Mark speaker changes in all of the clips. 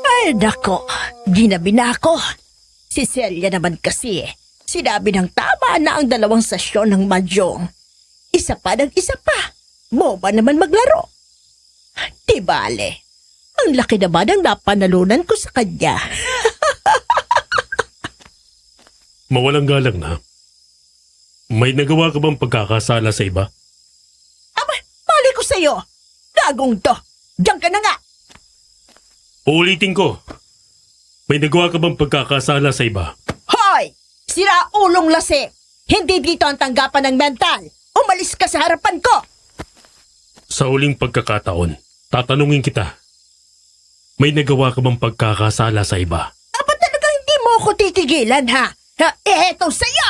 Speaker 1: Ay, nako. Ginabi na ako. Si Celia naman kasi, sinabi ng tama na ang 2 sasyon ng mahjong. Isa pa ng isa pa. Boba naman maglaro. Di bale. Ang laki naman ang napanalunan ko sa kanya.
Speaker 2: Mawalang galang na. May nagawa ka bang pagkakasala sa iba?
Speaker 1: Aba, mali ko sa'yo. Gagong to. Diyan ka na nga.
Speaker 2: Uulitin ko. May nagawa ka bang pagkakasala sa iba?
Speaker 1: Hoy! Sira ulong lasi. Hindi dito ang tanggapan ng mental. Umalis ka sa harapan ko.
Speaker 2: Sa huling pagkakataon, tatanungin kita. May nagawa ka bang pagkakasala sa iba?
Speaker 1: Aba talaga hindi mo ako titigilan ha? Eto sa'yo!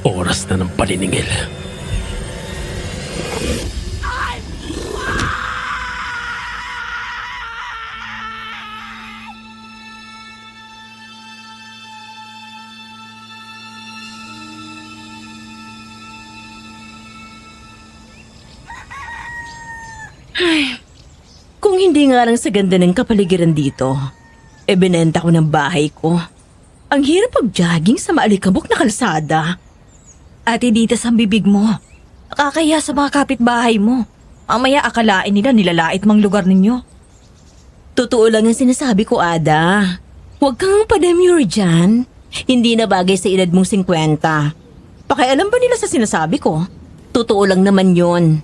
Speaker 2: Oras na ng paniningil.
Speaker 3: Kung hindi nga lang sa ganda ng kapaligiran dito, binenta ko ng bahay ko. Ang hirap pag-jogging sa maalikabok na kalsada.
Speaker 4: Ate Ditas ang bibig mo. Nakakahiya sa mga kapitbahay mo. Mamaya akalain nila nilalait mang lugar ninyo.
Speaker 3: Totoo lang ang sinasabi ko, Ada. Huwag kang pademure dyan. Hindi na bagay sa edad mong 50. Pakialam ba nila sa sinasabi ko? Totoo lang naman yon.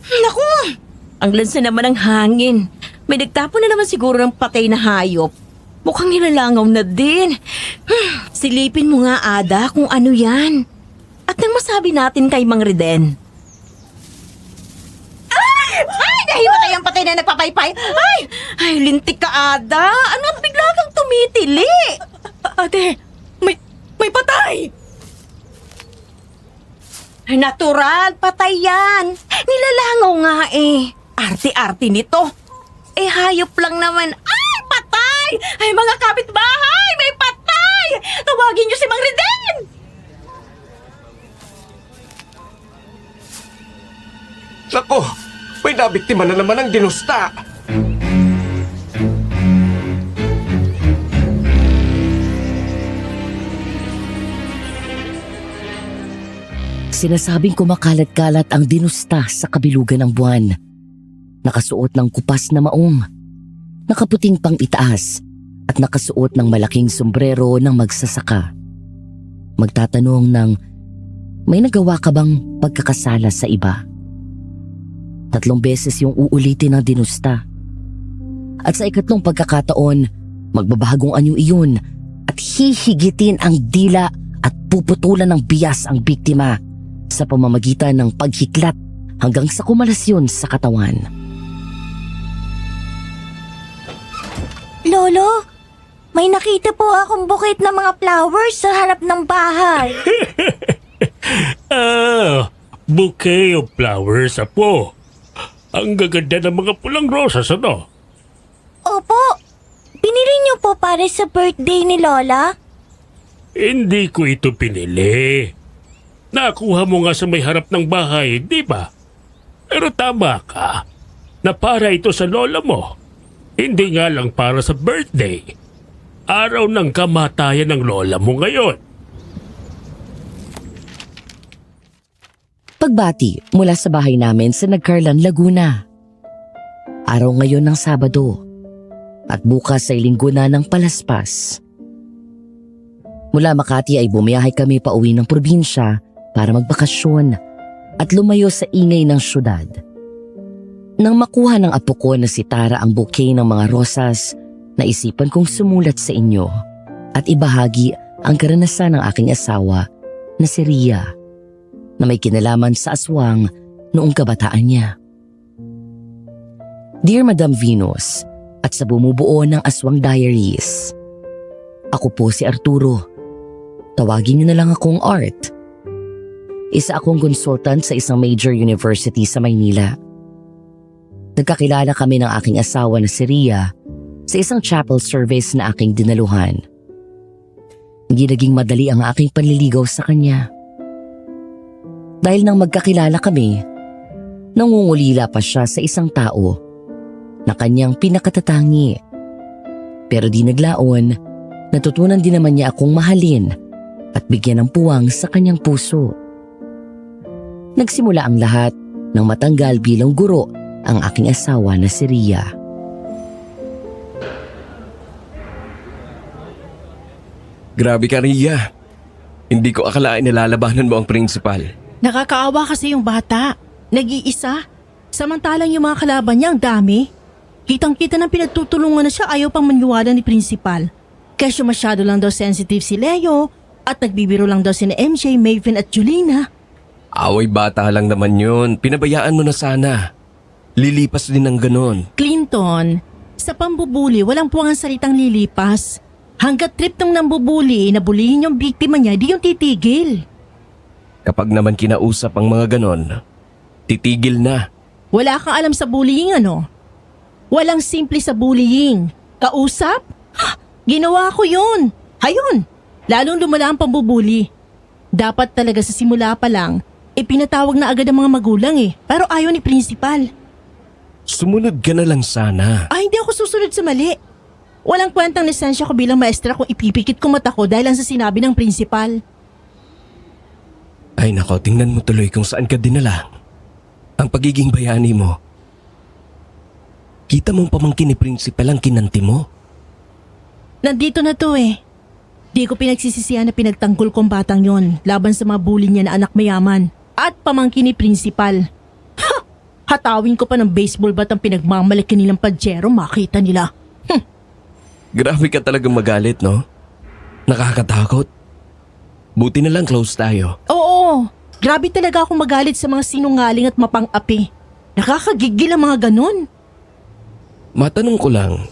Speaker 3: Naku! Ang lansa naman ng hangin. May nagtapo na naman siguro ng patay na hayop. Mukhang nilalangaw na din. Silipin mo nga, Ada, kung ano yan. At nang masabi natin kay Mang Riden.
Speaker 1: Ay! Nahimatay ang patay na nagpapaypay!
Speaker 3: Ay, lintik ka, Ada. Ano at bigla kang tumitili?
Speaker 4: Ate, may patay!
Speaker 3: Ay, natural, patay yan. Nilalangaw nga eh. Arte-arte nito. Hayop lang naman. Ay, patay! Ay, mga kapitbahay, may patay! Tawagin niyo si Mang Riden!
Speaker 5: Nako, may nabiktima na naman ang dinusta.
Speaker 6: Sinasabing kumakalat-kalat ang dinusta sa kabilugan ng buwan. Nakasuot ng kupas na maong, nakaputing pang itaas at nakasuot ng malaking sombrero ng magsasaka. Magtatanong ng, may nagawa ka bang pagkakasala sa iba? 3 beses yung uulitin ng dinusta. At sa 4th pagkakataon, magbabagong anyo iyon at hihigitin ang dila at puputulan ng bias ang biktima sa pamamagitan ng paghiklat hanggang sa kumalasyon sa katawan.
Speaker 4: Lolo, may nakita po akong bukit ng mga flowers sa harap ng bahay.
Speaker 2: Bouquet of flowers, apo. Ang gaganda ng mga pulang rosas, ano?
Speaker 4: Opo, binili niyo po para sa birthday ni Lola?
Speaker 2: Hindi ko ito pinili. Nakuha mo nga sa may harap ng bahay, di ba? Pero tama ka, na para ito sa lola mo. Hindi nga lang para sa birthday. Araw ng kamatayan ng lola mo ngayon.
Speaker 6: Pagbati mula sa bahay namin sa Nagcarlan, Laguna. Araw ngayon ng Sabado at bukas ay Linggo na ng palaspas. Mula Makati ay bumiyahe kami pauwi ng probinsya para magbakasyon at lumayo sa ingay ng syudad. Nang makuha ng apo ko na si Tara ang bouquet ng mga rosas, naisipan kong sumulat sa inyo at ibahagi ang karanasan ng aking asawa na si Ria, na may kinalaman sa aswang noong kabataan niya. Dear Madam Venus at sa bumubuo ng Aswang Diaries, ako po si Arturo. Tawagin niyo na lang akong Art. Isa akong consultant sa isang major university sa Maynila. Nagkakilala kami ng aking asawa na si Ria sa isang chapel service na aking dinaluhan. Hindi naging madali ang aking panliligaw sa kanya. Dahil nang magkakilala kami, nangungulila pa siya sa isang tao na kanyang pinakatatangi. Pero di naglaon, natutunan din naman niya akong mahalin at bigyan ng puwang sa kanyang puso. Nagsimula ang lahat nang matanggal bilang guro ang aking asawa na si Ria.
Speaker 5: Grabe ka, Ria. Hindi ko akalain na lalabanan mo ang principal.
Speaker 1: Nakakaawa kasi yung bata. Nag-iisa. Samantalang yung mga kalaban niya ang dami. Kitang-kita ng pinagtutulungan na siya, ayaw pang maniwala ni principal. Kasi masyado lang daw sensitive si Leo at nagbibiro lang daw sina MJ, Maven at Julina.
Speaker 5: Away bata lang naman yun. Pinabayaan mo na sana. Lilipas din ng ganon.
Speaker 1: Clinton, sa pambubuli, walang puwang ang salitang lilipas. Hanggat trip ng nambubuli, nabulihin yung biktima niya, di yung titigil.
Speaker 5: Kapag naman kinausap ang mga ganon, titigil na.
Speaker 1: Wala kang alam sa bullying, ano? Walang simple sa bullying. Kausap? Ha, ginawa ko yun. Hayun, lalong lumala ang pambubuli. Dapat talaga sa simula pa lang, pinatawag na agad ang mga magulang pero ayaw ni principal.
Speaker 5: Sumunod ka na lang sana.
Speaker 1: Ay, hindi ako susunod sa mali. Walang kwentang lisensya ko bilang maestra kung ipipikit ko mata ko dahil lang sa sinabi ng principal.
Speaker 5: Ay nako, tingnan mo tuloy kung saan ka dinala. Ang pagiging bayani mo. Kita mong pamangkin ni principal ang kinanti mo.
Speaker 1: Nandito na to Di ko pinagsisisihan na pinagtanggol kong batang yon laban sa mga bully niya na anak mayaman at pamangkin ni principal. Ha! Hatawin ko pa ng baseball bat ang pinagmamalaki nilang pajero, makita nila.
Speaker 5: Grabe ka talagang magalit, no? Nakakatakot. Buti na lang close tayo.
Speaker 1: Oo, grabe talaga akong magalit sa mga sinungaling at mapang-api. Nakakagigil ang mga ganun.
Speaker 5: Matanong ko lang,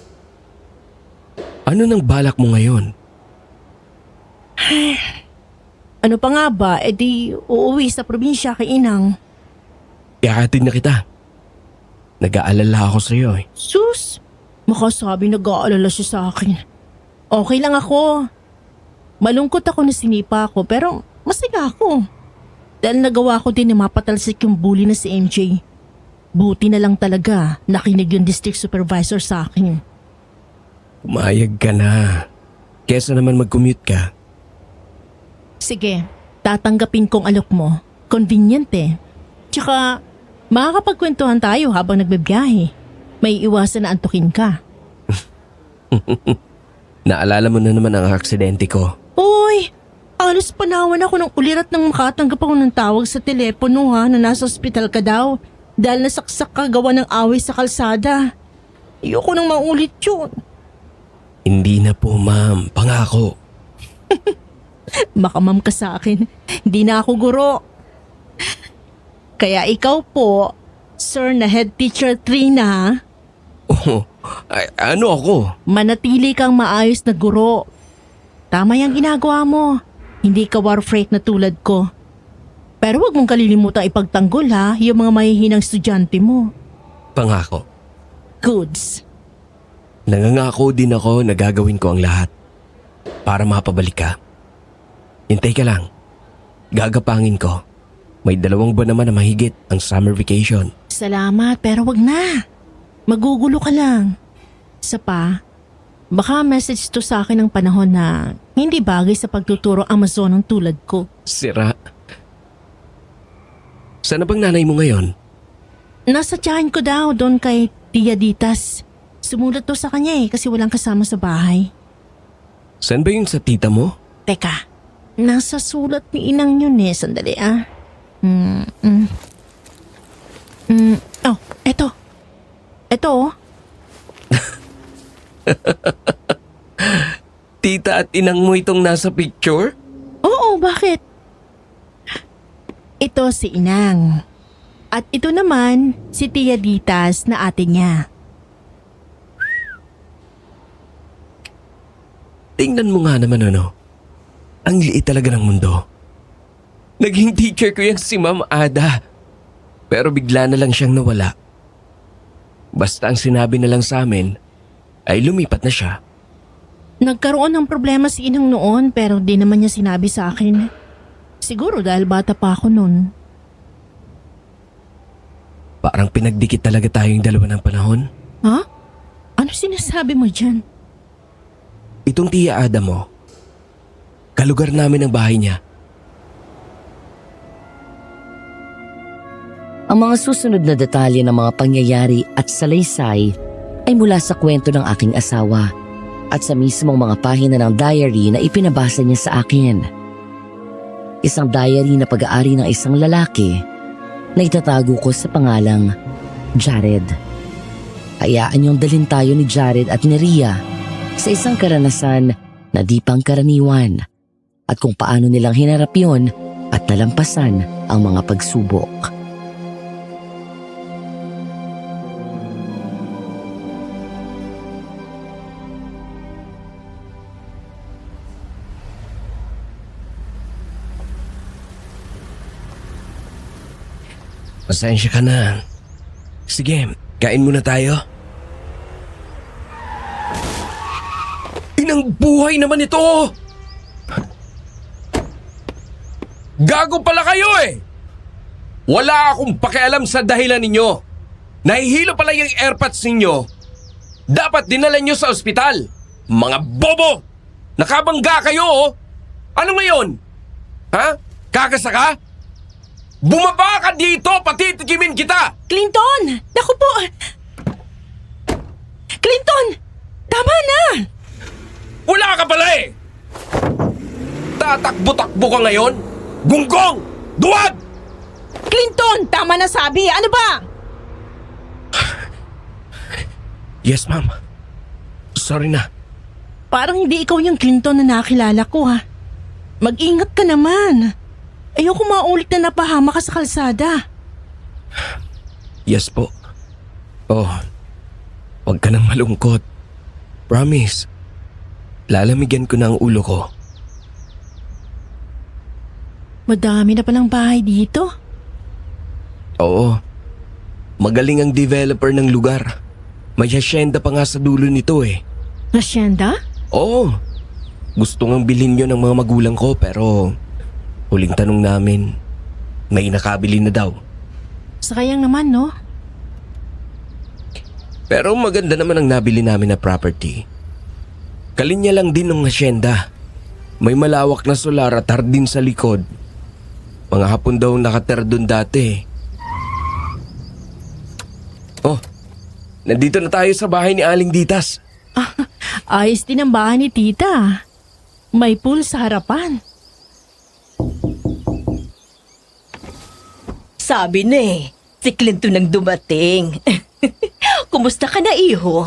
Speaker 5: ano nang balak mo ngayon?
Speaker 1: Ano pa nga ba, di uuwi sa probinsya kay Inang.
Speaker 5: Ihahatid na kita. Nag-aalala ako sa iyo.
Speaker 1: Sus, makasabi nag-aalala siya sa akin. Okay lang ako. Malungkot ako na sinipa ako pero masaya ako. Dahil nagawa ko din na mapatalsik yung bully na si MJ. Buti na lang talaga nakinig yung district supervisor sa akin.
Speaker 5: Umayag ka na. Kesa naman mag-commute ka.
Speaker 1: Sige, tatanggapin kong alok mo. Convenient Tsaka, makakapagkwentuhan tayo habang nagbibiyahe. May iwasan na antukin ka.
Speaker 5: Naalala mo na naman ang aksidente ko.
Speaker 1: Uy, alos panawan ako ng ulirat nang makatanggap ako ng tawag sa telepono na nasa ospital ka daw dahil nasaksak ka gawa ng away sa kalsada. Ayoko nang maulit yun.
Speaker 5: Hindi na po, ma'am. Pangako.
Speaker 1: Makamam ka sa akin, hindi na ako guro. Kaya ikaw po, sir na head teacher 3 na,
Speaker 5: Oh, ano ako?
Speaker 1: manatili kang maayos na guro. Tama yung ginagawa mo. Hindi ka war freak na tulad ko. Pero wag mong kalilimutang ipagtanggol yung mga mahihinang estudyante mo.
Speaker 5: Pangako.
Speaker 1: Goods.
Speaker 5: Nangangako din ako na gagawin ko ang lahat para mapabalik ka. Hintay ka lang. Gagapangin ko. May 2 buwan naman na mahigit ang summer vacation.
Speaker 1: Salamat, pero wag na. Magugulo ka lang. Isa pa, baka message to sa akin ng panahon na hindi bagay sa pagtuturo Amazonong tulad ko.
Speaker 5: Sira. Saan na bang nanay mo ngayon?
Speaker 1: Nasa tiyahin ko daw doon kay Tia Ditas. Sumulat to sa kanya kasi walang kasama sa bahay.
Speaker 5: Saan ba yung sa tita mo?
Speaker 1: Teka, nasa sulat ni Inang yun Sandali Oh, eto. Eto
Speaker 5: Tita at inang mo itong nasa picture?
Speaker 1: Oo, bakit? Ito si Inang. At ito naman si Tia Ditas na ate niya.
Speaker 5: Tingnan mo nga naman Ang liit talaga ng mundo. Naging teacher ko yung si Ma'am Ada. Pero bigla na lang siyang nawala. Basta ang sinabi na lang sa amin ay lumipat na siya.
Speaker 1: Nagkaroon ng problema si Inang noon pero di naman niya sinabi sa akin. Siguro dahil bata pa ako noon.
Speaker 5: Parang pinagdikit talaga tayong dalawa ng panahon.
Speaker 1: Ha? Ano sinasabi mo dyan?
Speaker 5: Itong Tia Ada mo, kalugar namin ang bahay niya.
Speaker 6: Ang mga susunod na detalye ng mga pangyayari at salaysay ay mula sa kwento ng aking asawa at sa mismong mga pahina ng diary na ipinabasa niya sa akin. Isang diary na pag-aari ng isang lalaki na itatago ko sa pangalang Jared. Hayaan niyong dalhin tayo ni Jared at ni Rhea sa isang karanasan na di pangkaraniwan at kung paano nilang hinarap yon at nalampasan ang mga pagsubok.
Speaker 5: Pasensya ka na. Sige, kain muna tayo. Inang buhay naman ito! Gago pala kayo eh! Wala akong pakialam sa dahilan ninyo. Nahihilo pala yung airpods ninyo. Dapat dinala nyo sa ospital. Mga bobo! Nakabangga kayo oh! Ano ngayon? Ha? Kakasa ka? Bumaba ka dito! Patitikimin kita!
Speaker 1: Clinton! Naku po! Clinton! Tama na!
Speaker 5: Wala ka pala eh! Tatakbo-takbo ka ngayon? Gunggong! Duwag!
Speaker 1: Clinton! Tama na sabi! Ano ba?
Speaker 5: Yes, ma'am. Sorry na.
Speaker 1: Parang hindi ikaw yung Clinton na nakilala ko ha. Mag-ingat ka naman. Ayoko maulit na napahama ka sa kalsada.
Speaker 5: Yes po. Oh, huwag ka nang malungkot. Promise. Lalamigyan ko na ang ulo ko.
Speaker 1: Madami na palang bahay dito.
Speaker 5: Oo. Magaling ang developer ng lugar. May hasyenda pa nga sa dulo nito eh.
Speaker 1: Hacienda?
Speaker 5: Oo. Gusto ngang bilhin yun ng mga magulang ko pero huling tanong namin, may nakabili na daw.
Speaker 1: Sayang naman no?
Speaker 5: Pero maganda naman ang nabili namin na property. Kalinya lang din ng hasyenda. May malawak na solar at hardin sa likod. Mga hapon daw nakatira doon dati. Oh, nandito na tayo sa bahay ni Aling Ditas.
Speaker 1: Ayos din ang bahay ni tita. May pool sa harapan.
Speaker 3: Sabi na eh, si Clinton ang dumating. Kumusta ka na, iho?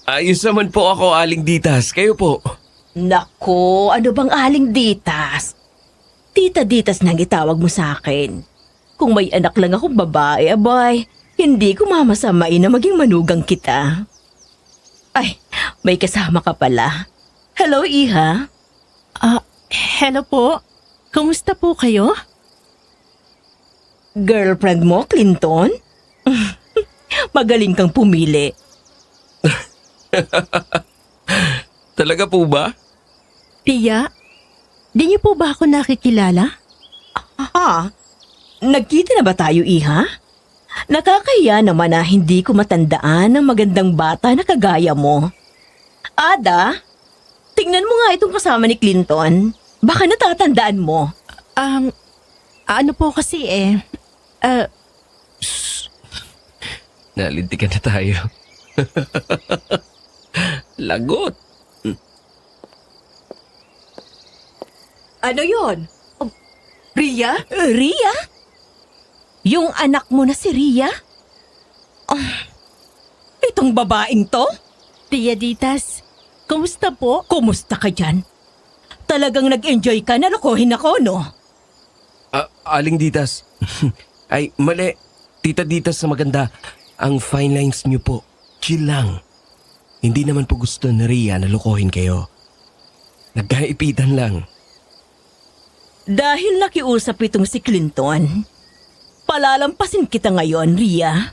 Speaker 5: Ayos naman po ako, Aling Ditas. Kayo po.
Speaker 3: Nako, ano bang aling ditas? Tita Ditas nang itawag mo sa akin. Kung may anak lang akong babae, abay, hindi ko mamasamain na maging manugang kita. Ay, may kasama ka pala. Hello, iha.
Speaker 1: Hello po. Kumusta po kayo?
Speaker 3: Girlfriend mo, Clinton? Magaling kang pumili.
Speaker 5: Talaga po ba?
Speaker 1: Tia, di niyo po ba ako nakikilala?
Speaker 3: Aha, nagkita na ba tayo, iha? Nakakahiya naman na hindi ko matandaan ang magandang bata na kagaya mo. Ada, tingnan mo nga itong kasama ni Clinton. Baka natatandaan mo.
Speaker 1: Ano po kasi
Speaker 5: Nalintikan na tayo. Lagot.
Speaker 3: Ano yon? Ria? Ria? Yung anak mo na si Ria? Itong babaeng to?
Speaker 1: Tia Ditas, kumusta po?
Speaker 3: Kumusta ka dyan? Talagang nag-enjoy ka na lokohin ako, no?
Speaker 5: Aling Ditas. Ay, mali. Tita Ditas sa maganda. Ang fine lines niyo po. Chill lang. Hindi naman po gusto ni Rhea na lokohin kayo. Nagkaipitan lang.
Speaker 3: Dahil nakiusap itong si Clinton, palalampasin kita ngayon, Ria.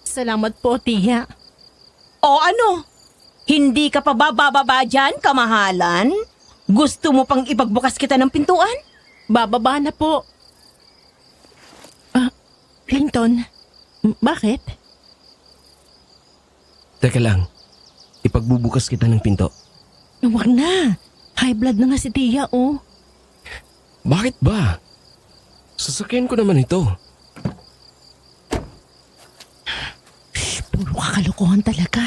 Speaker 1: Salamat po, Tia.
Speaker 3: O ano? Hindi ka pa bababa dyan, kamahalan? Gusto mo pang ipagbukas kita ng pintuan?
Speaker 1: Bababa na po. Clinton, bakit?
Speaker 5: Teka lang, ipagbubukas kita ng pinto.
Speaker 1: Huwag na. High blood na nga si Tia, oh.
Speaker 5: Bakit ba? Sasakyan ko naman ito.
Speaker 1: Puro kalokohan talaga.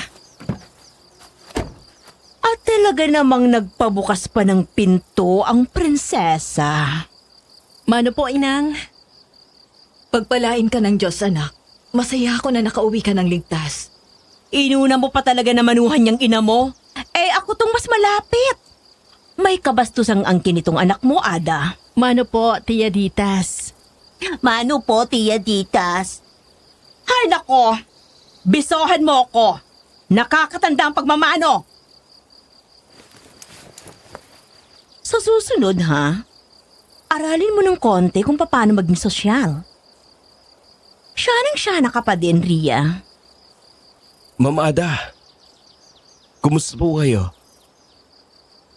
Speaker 3: At talaga namang nagpabukas pa ng pinto ang prinsesa.
Speaker 1: Mano po, Inang?
Speaker 4: Pagpalain ka ng Diyos, anak. Masaya ako na nakauwi ka ng ligtas.
Speaker 3: Inuna mo pa talaga na manuhan niyang ina mo? Eh ako tong mas malapit. May kabastusang angkin itong anak mo, Ada.
Speaker 1: Mano po, Tia Ditas?
Speaker 3: Mano po, Tia Ditas? Hay nako! Bisohan mo ko! Nakakatanda ang pagmamano! Sa susunod, ha? Aralin mo ng konti kung paano maging sosyal. Siyanang-siyana ka pa din, Ria.
Speaker 5: Ma'am Ada, kumusta po kayo?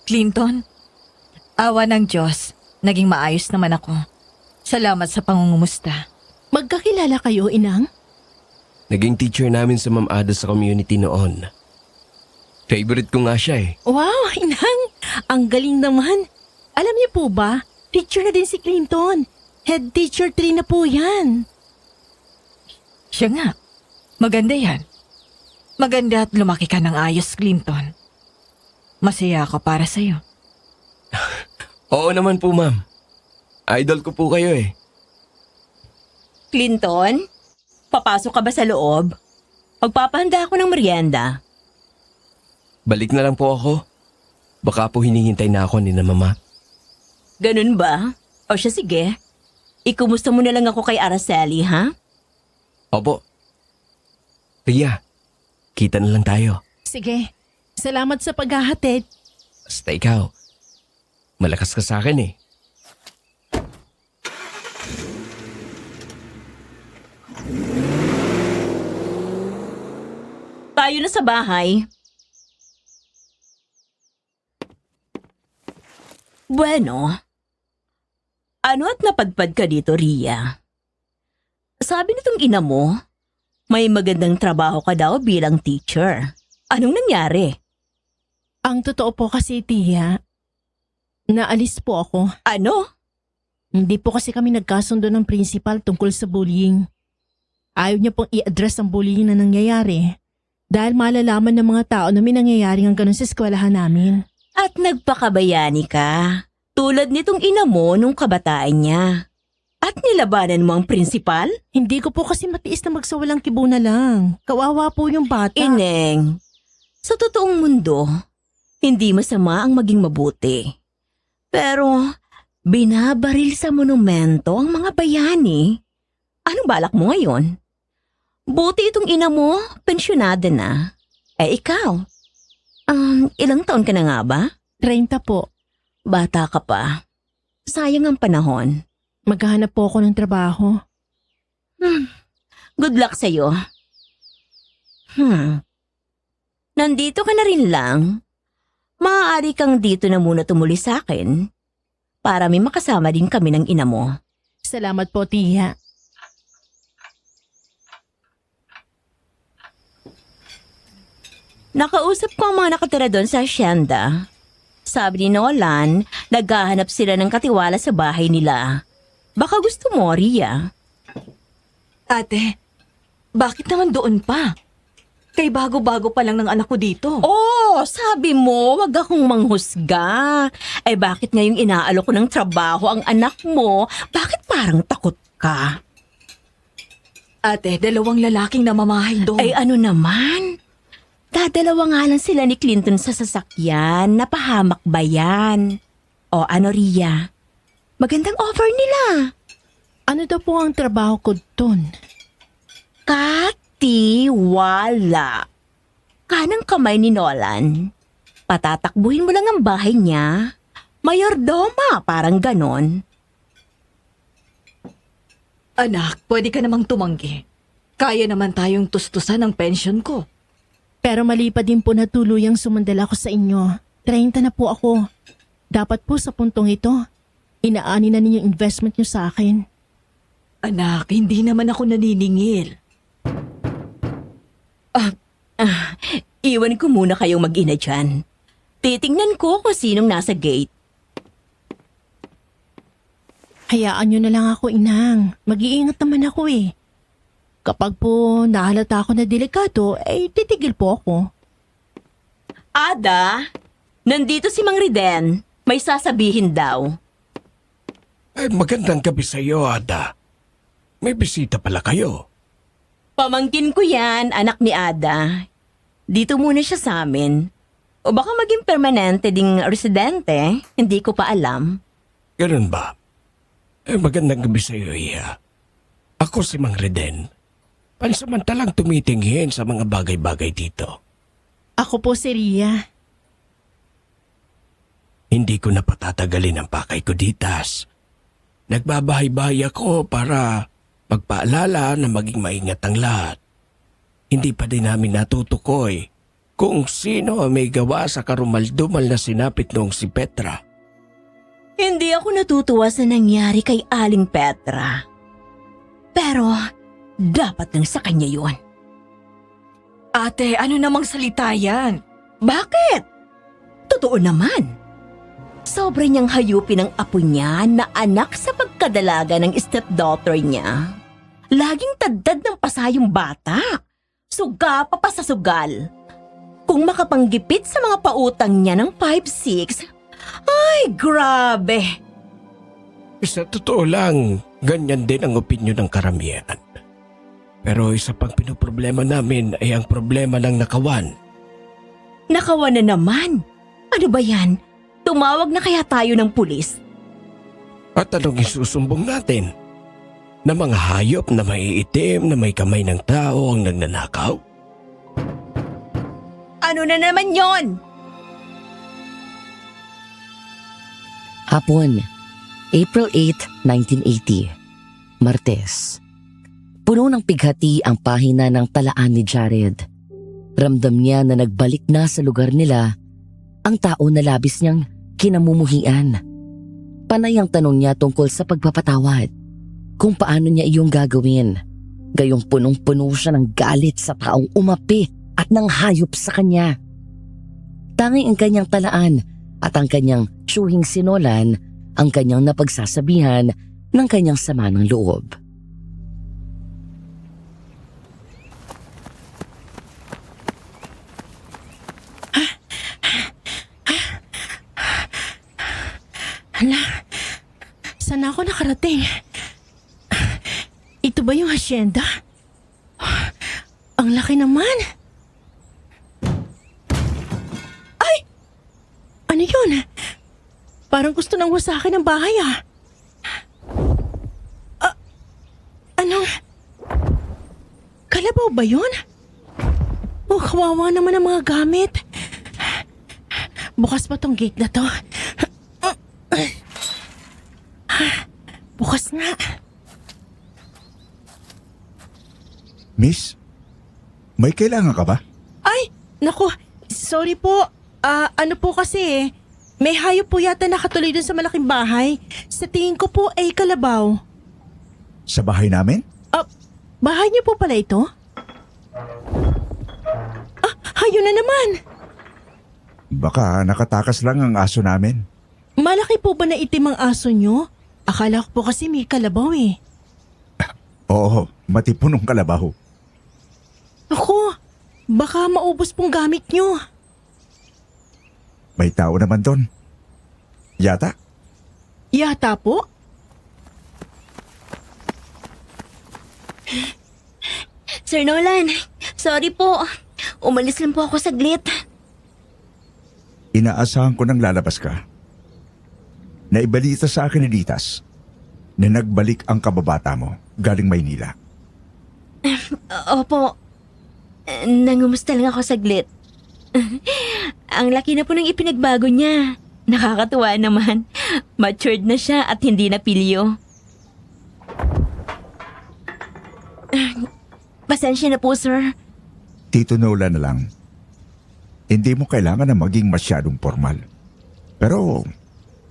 Speaker 4: Clinton, awa ng Diyos, naging maayos naman ako. Salamat sa pangungumusta.
Speaker 1: Magkakilala kayo, Inang?
Speaker 5: Naging teacher namin sa Ma'am Ada sa community noon. Favorite ko nga siya eh.
Speaker 1: Wow, Inang! Ang galing naman. Alam niyo po ba, teacher na din si Clinton. Head teacher 3 na po yan.
Speaker 4: Siya nga, maganda yan. Maganda at lumaki ka ng ayos, Clinton. Masaya ako para sa'yo.
Speaker 5: Oo naman po ma'am. Idol ko po kayo eh.
Speaker 3: Clinton, papasok ka ba sa loob? Magpapahanda ako ng merienda.
Speaker 5: Balik na lang po ako. Baka po hinihintay na ako ni na mama.
Speaker 3: Ganun ba? O siya sige. Ikumusta mo na lang ako kay Araceli, ha?
Speaker 5: Opo. Ria, kita na lang tayo.
Speaker 1: Sige, salamat sa paghahatid.
Speaker 5: Basta ikaw, malakas ka sa akin eh.
Speaker 3: Tayo na sa bahay. Bueno. Ano at napadpad ka dito, Ria? Sabi nitong ina mo, may magandang trabaho ka daw bilang teacher. Anong nangyari?
Speaker 1: Ang totoo po kasi, Tia, naalis po ako.
Speaker 3: Ano?
Speaker 1: Hindi po kasi kami nagkasundo ng principal tungkol sa bullying. Ayaw niya pong i-address ang bullying na nangyayari dahil malalaman ng mga tao na may nangyayari ang ganun sa eskwelahan namin.
Speaker 3: At nagpakabayani ka, tulad nitong ina mo nung kabataan niya. At nilabanan mo ang prinsipal?
Speaker 1: Hindi ko po kasi matiis na magsawalang kibo na lang. Kawawa po yung bata.
Speaker 3: Ineng, sa totoong mundo, hindi masama ang maging mabuti. Pero, binabaril sa monumento ang mga bayani. Anong balak mo ngayon? Buti itong ina mo, pensyonada na. Eh ikaw, ilang taon ka na nga ba?
Speaker 1: 30 po.
Speaker 3: Bata ka pa. Sayang ang panahon.
Speaker 1: Maghahanap po ako ng trabaho.
Speaker 3: Good luck sa'yo. Nandito ka na rin lang. Maaari kang dito na muna tumuli sa akin para may makasama din kami ng ina mo.
Speaker 1: Salamat po, Tia.
Speaker 3: Nakausap ko ang mga nakatira doon sa asyenda. Sabi ni Nolan, naghahanap sila ng katiwala sa bahay nila. Baka gusto mo, Ria.
Speaker 4: Ate, bakit naman doon pa? Kay bago-bago pa lang ng anak ko dito.
Speaker 3: Oh, sabi mo, wag akong manghusga. Eh bakit ngayong inaalok ko ng trabaho ang anak mo? Bakit parang takot ka?
Speaker 4: Ate, 2 lalaking namamahay doon.
Speaker 3: Ay ano naman? Dadalawa nga lang sila ni Clinton sa sasakyan. Napahamak ba yan? O ano, Ria? Magandang offer nila.
Speaker 1: Ano daw po ang trabaho ko doon?
Speaker 3: Katiwala. Kanang kamay ni Nolan. Patatakbuhin mo lang ang bahay niya. Mayordoma, parang ganon.
Speaker 4: Anak, pwede ka namang tumanggi. Kaya naman tayong tustusan ng pension ko.
Speaker 1: Pero mali pa din po na tuluyang sumandal ako sa inyo. 30 na po ako. Dapat po sa puntong ito, inaani na ninyo investment nyo sa akin.
Speaker 4: Anak, hindi naman ako naniningil.
Speaker 3: Iwan ko muna kayong mag-ina dyan. Titingnan ko kung sinong nasa gate.
Speaker 1: Hayaan nyo na lang ako, inang. Mag-iingat naman ako eh. Kapag po nahalata ako na delikado, titigil po ako.
Speaker 3: Ada, nandito si Mang Riden. May sasabihin daw.
Speaker 5: Magandang gabi sa iyo, Ada. May bisita pala kayo.
Speaker 3: Pamangkin ko yan, anak ni Ada. Dito muna siya sa amin. O baka maging permanente ding residente, hindi ko pa alam.
Speaker 5: Ganun ba? Magandang gabi sa iyo, Iha. Ako si Mang Reden. Pansamantalang tumitingin sa mga bagay-bagay dito.
Speaker 1: Ako po si Ria.
Speaker 5: Hindi ko na patatagalin ang pakay ko ditas. Nagbabahay-bahay ako para magpaalala na maging maingat ang lahat. Hindi pa din namin natutukoy kung sino ang may gawa sa karumaldumal na sinapit noong si Petra.
Speaker 3: Hindi ako natutuwa sa nangyari kay Aling Petra. Pero, dapat lang sa kanya yun.
Speaker 4: Ate, ano namang salita yan?
Speaker 3: Bakit? Totoo naman. Sobra niyang hayupin ang apo niya na anak sa pagkadalaga ng stepdaughter niya. Laging taddad ng pasayong bata. Suga pa sa sugal. Kung makapanggipit sa mga pautang niya ng 5-6, ay grabe.
Speaker 5: Sa totoo lang, ganyan din ang opinyon ng karamihan. Pero isa pang pinoproblema namin ay ang problema ng nakawan.
Speaker 3: Nakawan na naman. Ano ba yan? Tumawag na kaya tayo ng pulis?
Speaker 5: At anong isusumbong natin? Na mga hayop na maiitim na may kamay ng tao ang nagnanakaw?
Speaker 3: Ano na naman yon?
Speaker 6: Hapon, April 8, 1980. Martes. Puno ng pighati ang pahina ng talaan ni Jared. Ramdam niya na nagbalik na sa lugar nila ang tao na labis niyang kinamumuhian. Panay ang tanong niya tungkol sa pagpapatawad. Kung paano niya iyong gagawin. Gayong punong-puno siya ng galit sa taong umapi at nang hayop sa kanya. Tanging ang kanyang talaan at ang kanyang tsuhing sinolan ang kanyang napagsasabihan ng kanyang sama ng loob.
Speaker 1: Hala, saan ako nakarating? Ito ba yung hasyenda? Ang laki naman. Ay! Ano yun? Parang gusto nang wasakin ang bahay Anong? Kalabaw ba yun? Oh, kawawa naman ang mga gamit. Bukas pa tong gate na to. Bukas nga.
Speaker 7: Miss, may kailangan ka ba?
Speaker 1: Ay, naku, sorry po. Ano po kasi may hayop po yata nakatuloy dun sa malaking bahay. Sa tingin ko po ay kalabaw.
Speaker 7: Sa bahay namin?
Speaker 1: Bahay niyo po pala ito? Hayun na naman.
Speaker 7: Baka nakatakas lang ang aso namin.
Speaker 1: Malaki po ba na itim ang aso niyo? Akala ko po kasi may kalabaw eh.
Speaker 7: Oo, matipunong kalabaw.
Speaker 1: Ako, baka maubos pong gamit niyo.
Speaker 7: May tao naman doon. Yata?
Speaker 1: Yata po?
Speaker 3: Sir Nolan, sorry po. Umalis lang po ako saglit.
Speaker 7: Inaasahan ko nang lalabas ka. Naibalita sa akin ni Litas na nagbalik ang kababata mo galing Maynila.
Speaker 3: Opo. Nangumusta lang ako saglit. Ang laki na po ng ipinagbago niya. Nakakatuwa naman. Matured na siya at hindi na pilyo. Pasensya na po, sir.
Speaker 7: Tito Nola na lang. Hindi mo kailangan na maging masyadong formal. Pero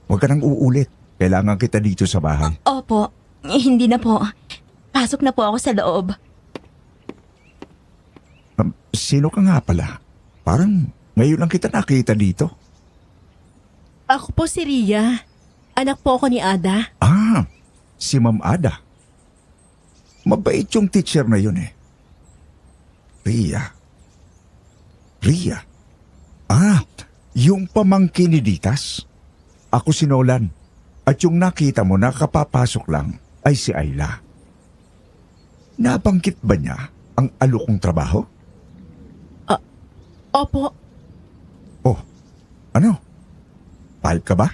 Speaker 7: huwag ka nang uulit. Kailangan kita dito sa bahay.
Speaker 3: Opo, hindi na po. Pasok na po ako sa loob.
Speaker 7: Sino ka nga pala? Parang ngayon lang kita nakita dito.
Speaker 1: Ako po si Ria. Anak po ako ni Ada.
Speaker 7: Ah, si Ma'am Ada. Mabait yung teacher na yun eh. Ria. Ria? Ah, yung pamangkin ni Ditas. Ako si Nolan. At yung nakita mo na kapapasok lang ay si Ayla. Nabanggit ba niya ang alokong trabaho?
Speaker 1: Opo.
Speaker 7: Oh, ano? Pahal ka ba?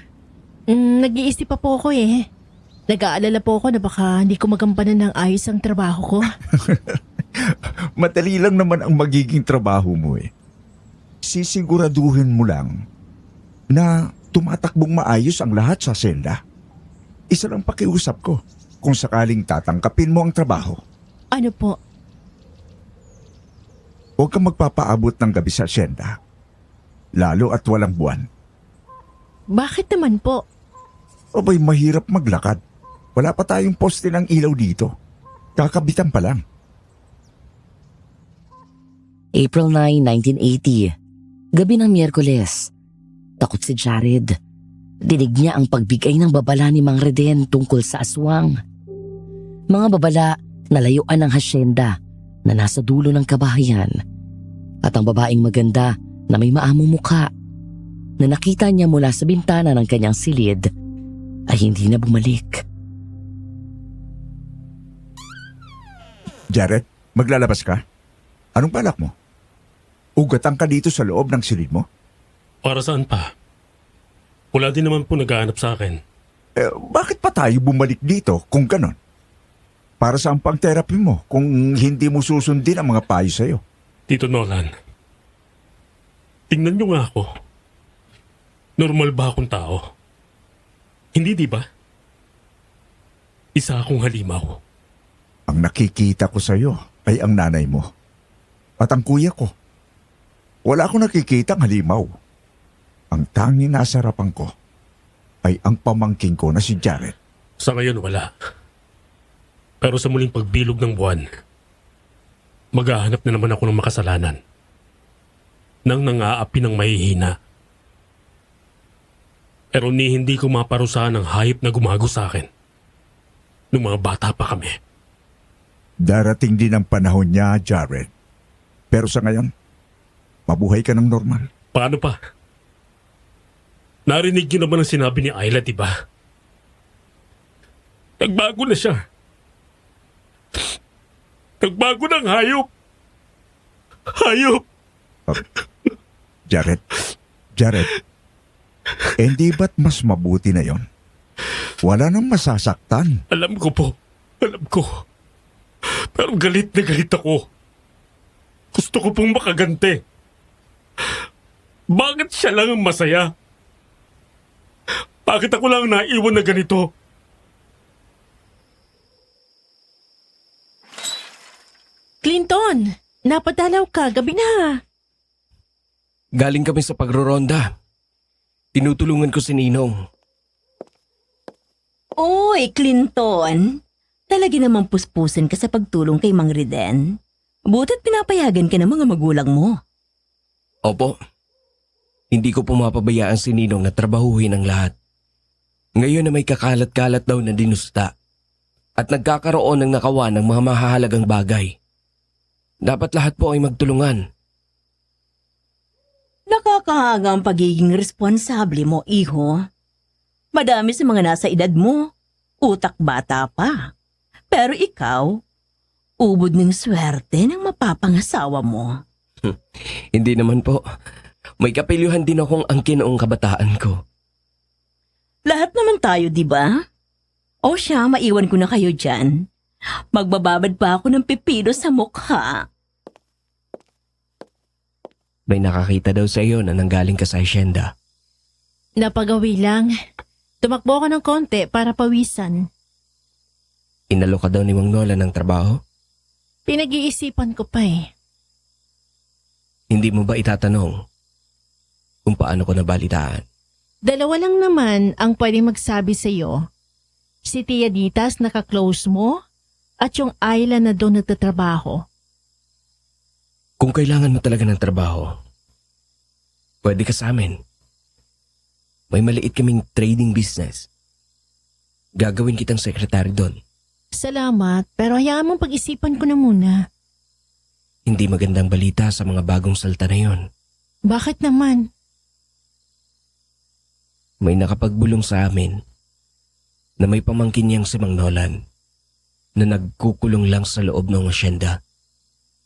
Speaker 1: Nag-iisip pa po ako eh. Nag-aalala po ako na baka hindi ko magampanan ng ayos ang trabaho ko.
Speaker 7: Madali lang naman ang magiging trabaho mo eh. Sisiguraduhin mo lang na tumatakbong maayos ang lahat sa senda. Isa lang pakiusap ko kung sakaling tatangkapin mo ang trabaho.
Speaker 1: Ano po?
Speaker 7: Huwag kang magpapaabot ng gabi sa senda. Lalo at walang buwan.
Speaker 1: Bakit naman po?
Speaker 7: Abay, mahirap maglakad. Wala pa tayong poste ng ilaw dito. Kakabitan pa lang.
Speaker 6: April 9, 1980. Gabi ng Miyerkules. Takot si Jared. Dinig niya ang pagbigay ng babala ni Mang Reden tungkol sa aswang. Mga babala na layuan ng hasyenda na nasa dulo ng kabahayan. At ang babaeng maganda na may maamong mukha na nakita niya mula sa bintana ng kanyang silid ay hindi na bumalik.
Speaker 7: Jared, maglalabas ka? Anong balak mo? Ugatan ka dito sa loob ng silid mo?
Speaker 2: Para saan pa? Wala din naman po naghahanap sa akin.
Speaker 7: Bakit pa tayo bumalik dito kung ganon? Para saan pang therapy mo kung hindi mo susundin ang mga payo sa'yo?
Speaker 2: Tito Nolan, tingnan niyo nga ako. Normal ba akong tao? Hindi, di ba? Isa akong halimaw.
Speaker 7: Ang nakikita ko sa'yo ay ang nanay mo. At ang kuya ko. Wala akong nakikita ang halimaw. Ang tanging nasa harapan ko ay ang pamangking ko na si Jared.
Speaker 2: Sa ngayon, wala. Pero sa muling pagbilog ng buwan, maghahanap na naman ako ng makasalanan. Nang nang-aapi ng mahihina. Pero hindi ko maparusahan ang hayop na gumago sa akin. Nung mga bata pa kami.
Speaker 7: Darating din ang panahon niya, Jared. Pero sa ngayon, mabuhay ka ng normal.
Speaker 2: Paano pa? Narinig niyo naman ang sinabi ni Ayla, di ba? Nagbago na siya. Nagbago ng hayop. Hayop!
Speaker 7: Jared, hindi ba't mas mabuti na yon? Wala nang masasaktan.
Speaker 2: Alam ko po. Alam ko. Pero galit na galit ako. Gusto ko pong makaganti. Bakit siya lang ang masaya? Bakit ako lang naiwan na ganito?
Speaker 1: Clinton, napadalaw ka. Gabi na.
Speaker 5: Galing kami sa pagroronda. Tinutulungan ko si Ninong.
Speaker 3: Oy, Clinton. Talaga namang puspusin ka sa pagtulong kay Mang Reden. Buta't pinapayagan ka ng mga magulang mo.
Speaker 5: Opo. Hindi ko pumapabayaan si Ninong na trabahuhin ang lahat. Ngayon na may kakalat-kalat daw na dinusta at nagkakaroon ng nakawan ng mga mahahalagang bagay. Dapat lahat po ay magtulungan.
Speaker 3: Nakakahanga ang pagiging responsable mo, iho. Madami sa mga nasa edad mo, utak bata pa. Pero ikaw, ubod ng swerte ng mapapangasawa mo.
Speaker 5: Hindi naman po. May kapilyuhan din akong angkin noong kabataan ko.
Speaker 3: Lahat naman tayo, di ba? O siya, maiwan ko na kayo dyan. Magbababad pa ako ng pipino sa mukha.
Speaker 5: May nakakita daw sa iyo na nanggaling ka sa asyenda.
Speaker 1: Napagawi lang. Tumakbo ako ng konti para pawisan.
Speaker 5: Inalo ka daw ni Mang Nolan ng trabaho?
Speaker 1: Pinag-iisipan ko pa eh.
Speaker 5: Hindi mo ba itatanong kung paano ko nabalitaan?
Speaker 1: Dalawa lang naman ang pwedeng magsabi sa iyo. Si Tia Ditas naka-close mo At yung Ayla na doon nagtatrabaho.
Speaker 5: Kung kailangan mo talaga ng trabaho, pwede ka sa amin. May maliit kaming trading business. Gagawin kitang sekretary doon.
Speaker 1: Salamat, pero hayaan mong pag-isipan ko na muna.
Speaker 5: Hindi magandang balita sa mga bagong salta na yon.
Speaker 1: Bakit naman?
Speaker 5: May nakapagbulong sa amin na may pamangkin niyang si Mang Nolan na nagkukulong lang sa loob ng asyenda.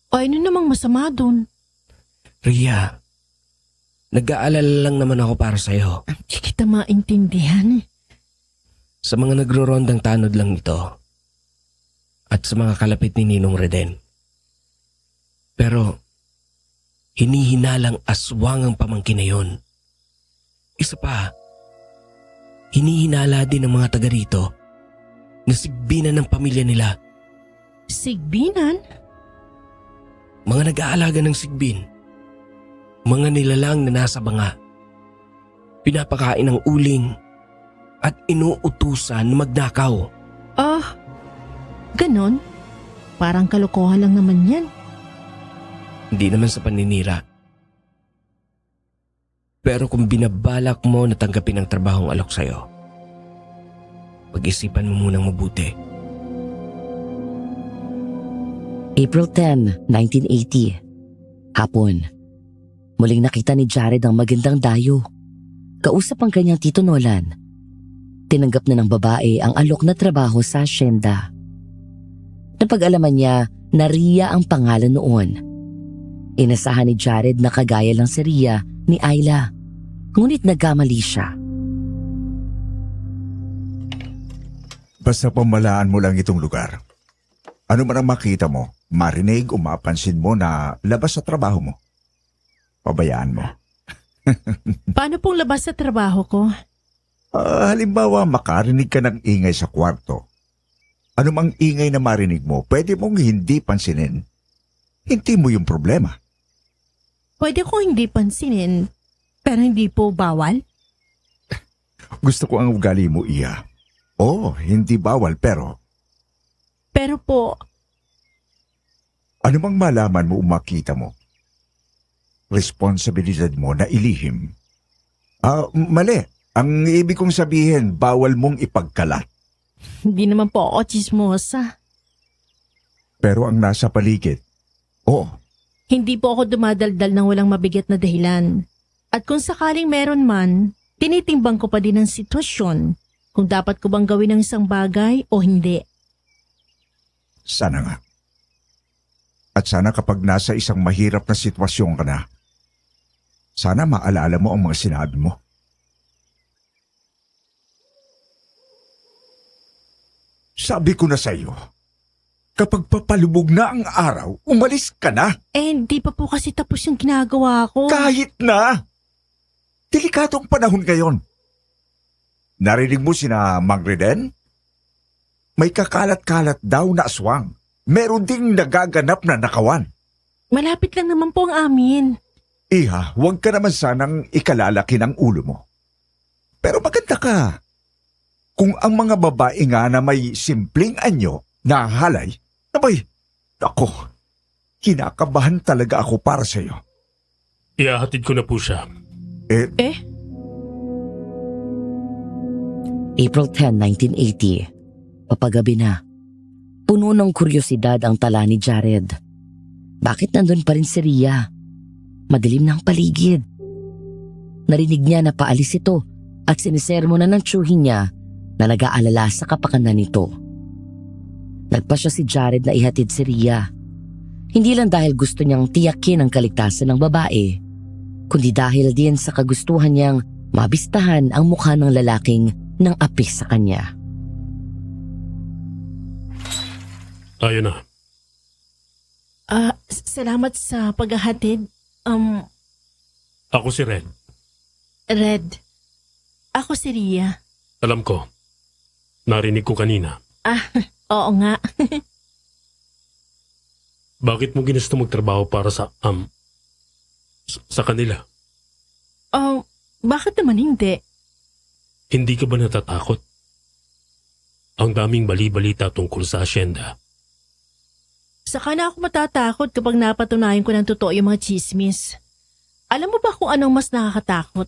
Speaker 1: O ano namang masama doon?
Speaker 5: Ria, nag-aalala lang naman ako para sa'yo.
Speaker 1: Hindi kita maintindihan.
Speaker 5: Sa mga nagro-rondang tanod lang ito at sa mga kalapit ni Ninong Reden. Pero hinihinalang aswang ang pamangkin na yon. Isa pa, hinihinala din ng mga taga rito na sigbinan ng pamilya nila.
Speaker 1: Sigbinan?
Speaker 5: Mga nag-aalaga ng sigbin. Mga nilalang na nasa banga. Pinapakain ng uling at inuutusan na magnakaw.
Speaker 1: Ah, ganon? Parang kalokohan lang naman yan.
Speaker 5: Hindi naman sa paninira. Pero kung binabalak mo na tanggapin ang trabahong alok sa'yo, pag-isipan mo munang mabuti.
Speaker 6: April 10, 1980. Hapon. Muling nakita ni Jared ang magandang dayo. Kausap ang kanyang Tito Nolan. Tinanggap na ng babae ang alok na trabaho sa asyenda. Napag-alaman niya na Ria ang pangalan noon. Inasahan ni Jared na kagaya lang si Ria ni Ayla. Ngunit nagkamali siya.
Speaker 7: Basta pamalaan mo lang itong lugar. Ano man ang makita mo, marinig o mapansin mo na labas sa trabaho mo. Pabayaan mo.
Speaker 1: Paano pong labas sa trabaho ko?
Speaker 7: Halimbawa, makarinig ka ng ingay sa kwarto. Ano mang ingay na marinig mo, pwede mong hindi pansinin. Hindi mo yung problema.
Speaker 1: Pwede ko hindi pansinin, pero hindi po bawal?
Speaker 7: Gusto ko ang ugali mo, Iya. Oo, hindi bawal pero
Speaker 1: Pero po,
Speaker 7: ano mang malaman mo o makita mo, responsibilidad mo na ilihim. Mali. Ang ibig kong sabihin, bawal mong ipagkalat.
Speaker 1: hindi naman po ako chismosa.
Speaker 7: Pero ang nasa paligid, oo,
Speaker 1: Hindi po ako dumadaldal ng walang mabigat na dahilan. At kung sakaling meron man, tinitimbang ko pa din ang sitwasyon kung dapat ko bang gawin ang isang bagay o hindi.
Speaker 7: sana nga. At sana kapag nasa isang mahirap na sitwasyon ka na, sana maalala mo ang mga sinabi mo. Sabi ko na sa iyo, kapag papalubog na ang araw, umalis ka na.
Speaker 1: Hindi pa po kasi tapos yung ginagawa ko.
Speaker 7: Kahit na! Delikadong panahon ngayon. Narinig mo sina Mang Reden? May kakalat-kalat daw na aswang. Meron ding nagaganap na nakawan.
Speaker 1: Malapit lang naman po ang amin.
Speaker 7: Iha, huwag ka naman sanang ikalalaki ng ulo mo. Pero maganda ka. Kung ang mga babae nga na may simpleng anyo na halay, abay, ako, kinakabahan talaga ako para sa iyo.
Speaker 2: Ihahatid ko na po siya.
Speaker 6: April 10, 1980. Papagabi na. Puno ng kuryosidad ang tala ni Jared. Bakit nandun pa rin si Ria? Madilim na ang paligid. Narinig niya na paalis ito at sinisermo na ng tiyuhin niya na nag-aalala sa kapakanan nito. Nagpasya si Jared na ihatid si Ria. Hindi lang dahil gusto niyang tiyakin ang kaligtasan ng babae, kundi dahil din sa kagustuhan niyang mabistahan ang mukha ng lalaking nang api sa kanya.
Speaker 2: Ayun na.
Speaker 1: Salamat sa paghahatid.
Speaker 2: Ako si Red.
Speaker 1: Red. Ako si Ria.
Speaker 2: Alam ko. Narinig ko kanina.
Speaker 1: Oo nga.
Speaker 2: Bakit mo ginusto magtrabaho para sa kanila?
Speaker 1: Bakit naman hindi?
Speaker 2: Hindi ka ba natatakot? Ang daming bali-balita tungkol sa asyenda
Speaker 1: Saka na ako matatakot kapag napatunayan ko ng totoo yung mga chismis. Alam mo ba kung anong mas nakakatakot?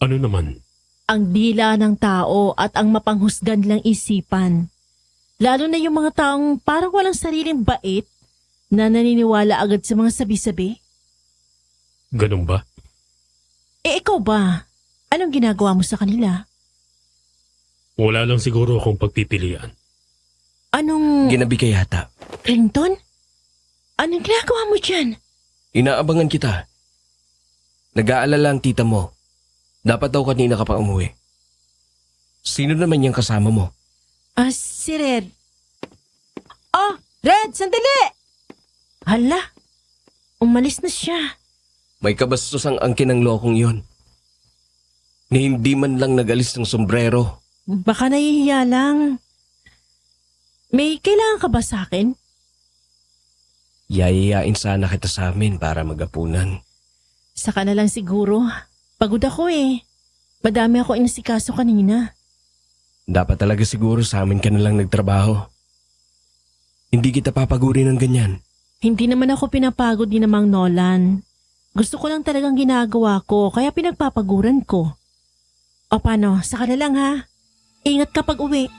Speaker 2: Ano naman?
Speaker 1: Ang dila ng tao at ang mapanghusgan nilang isipan. Lalo na yung mga taong parang walang sariling bait na naniniwala agad sa mga sabi-sabi.
Speaker 2: Ganun ba?
Speaker 1: Ikaw ba? Anong ginagawa mo sa kanila?
Speaker 2: Wala lang siguro akong pagpipilian.
Speaker 1: Anong...
Speaker 5: Ginabi ka yata.
Speaker 1: Clinton? Anong ginagawa mo dyan?
Speaker 5: Inaabangan kita. Nag-aalala ang tita mo. Dapat daw kanina ka pa umuwi. Sino naman yung kasama mo?
Speaker 1: Si Red. Oh, Red, sandali! Hala, umalis na siya.
Speaker 5: May kabastos ang angkin ng lokong yon. Ni hindi man lang nagalis ng sombrero.
Speaker 1: Baka nahihiya lang. May kailangan ka ba sa akin?
Speaker 5: Yayayain sana kita sa amin para magapunan.
Speaker 1: Saka na lang siguro. Pagod ako eh. Madami ako inasikaso kanina.
Speaker 5: Dapat talaga siguro sa amin ka na lang nagtrabaho. Hindi kita papaguri ng ganyan.
Speaker 1: Hindi naman ako pinapagod ni Namang Nolan. Gusto ko lang talagang ginagawa ko kaya pinagpapaguran ko. O paano, saka na lang ha. Ingat ka pag uwi.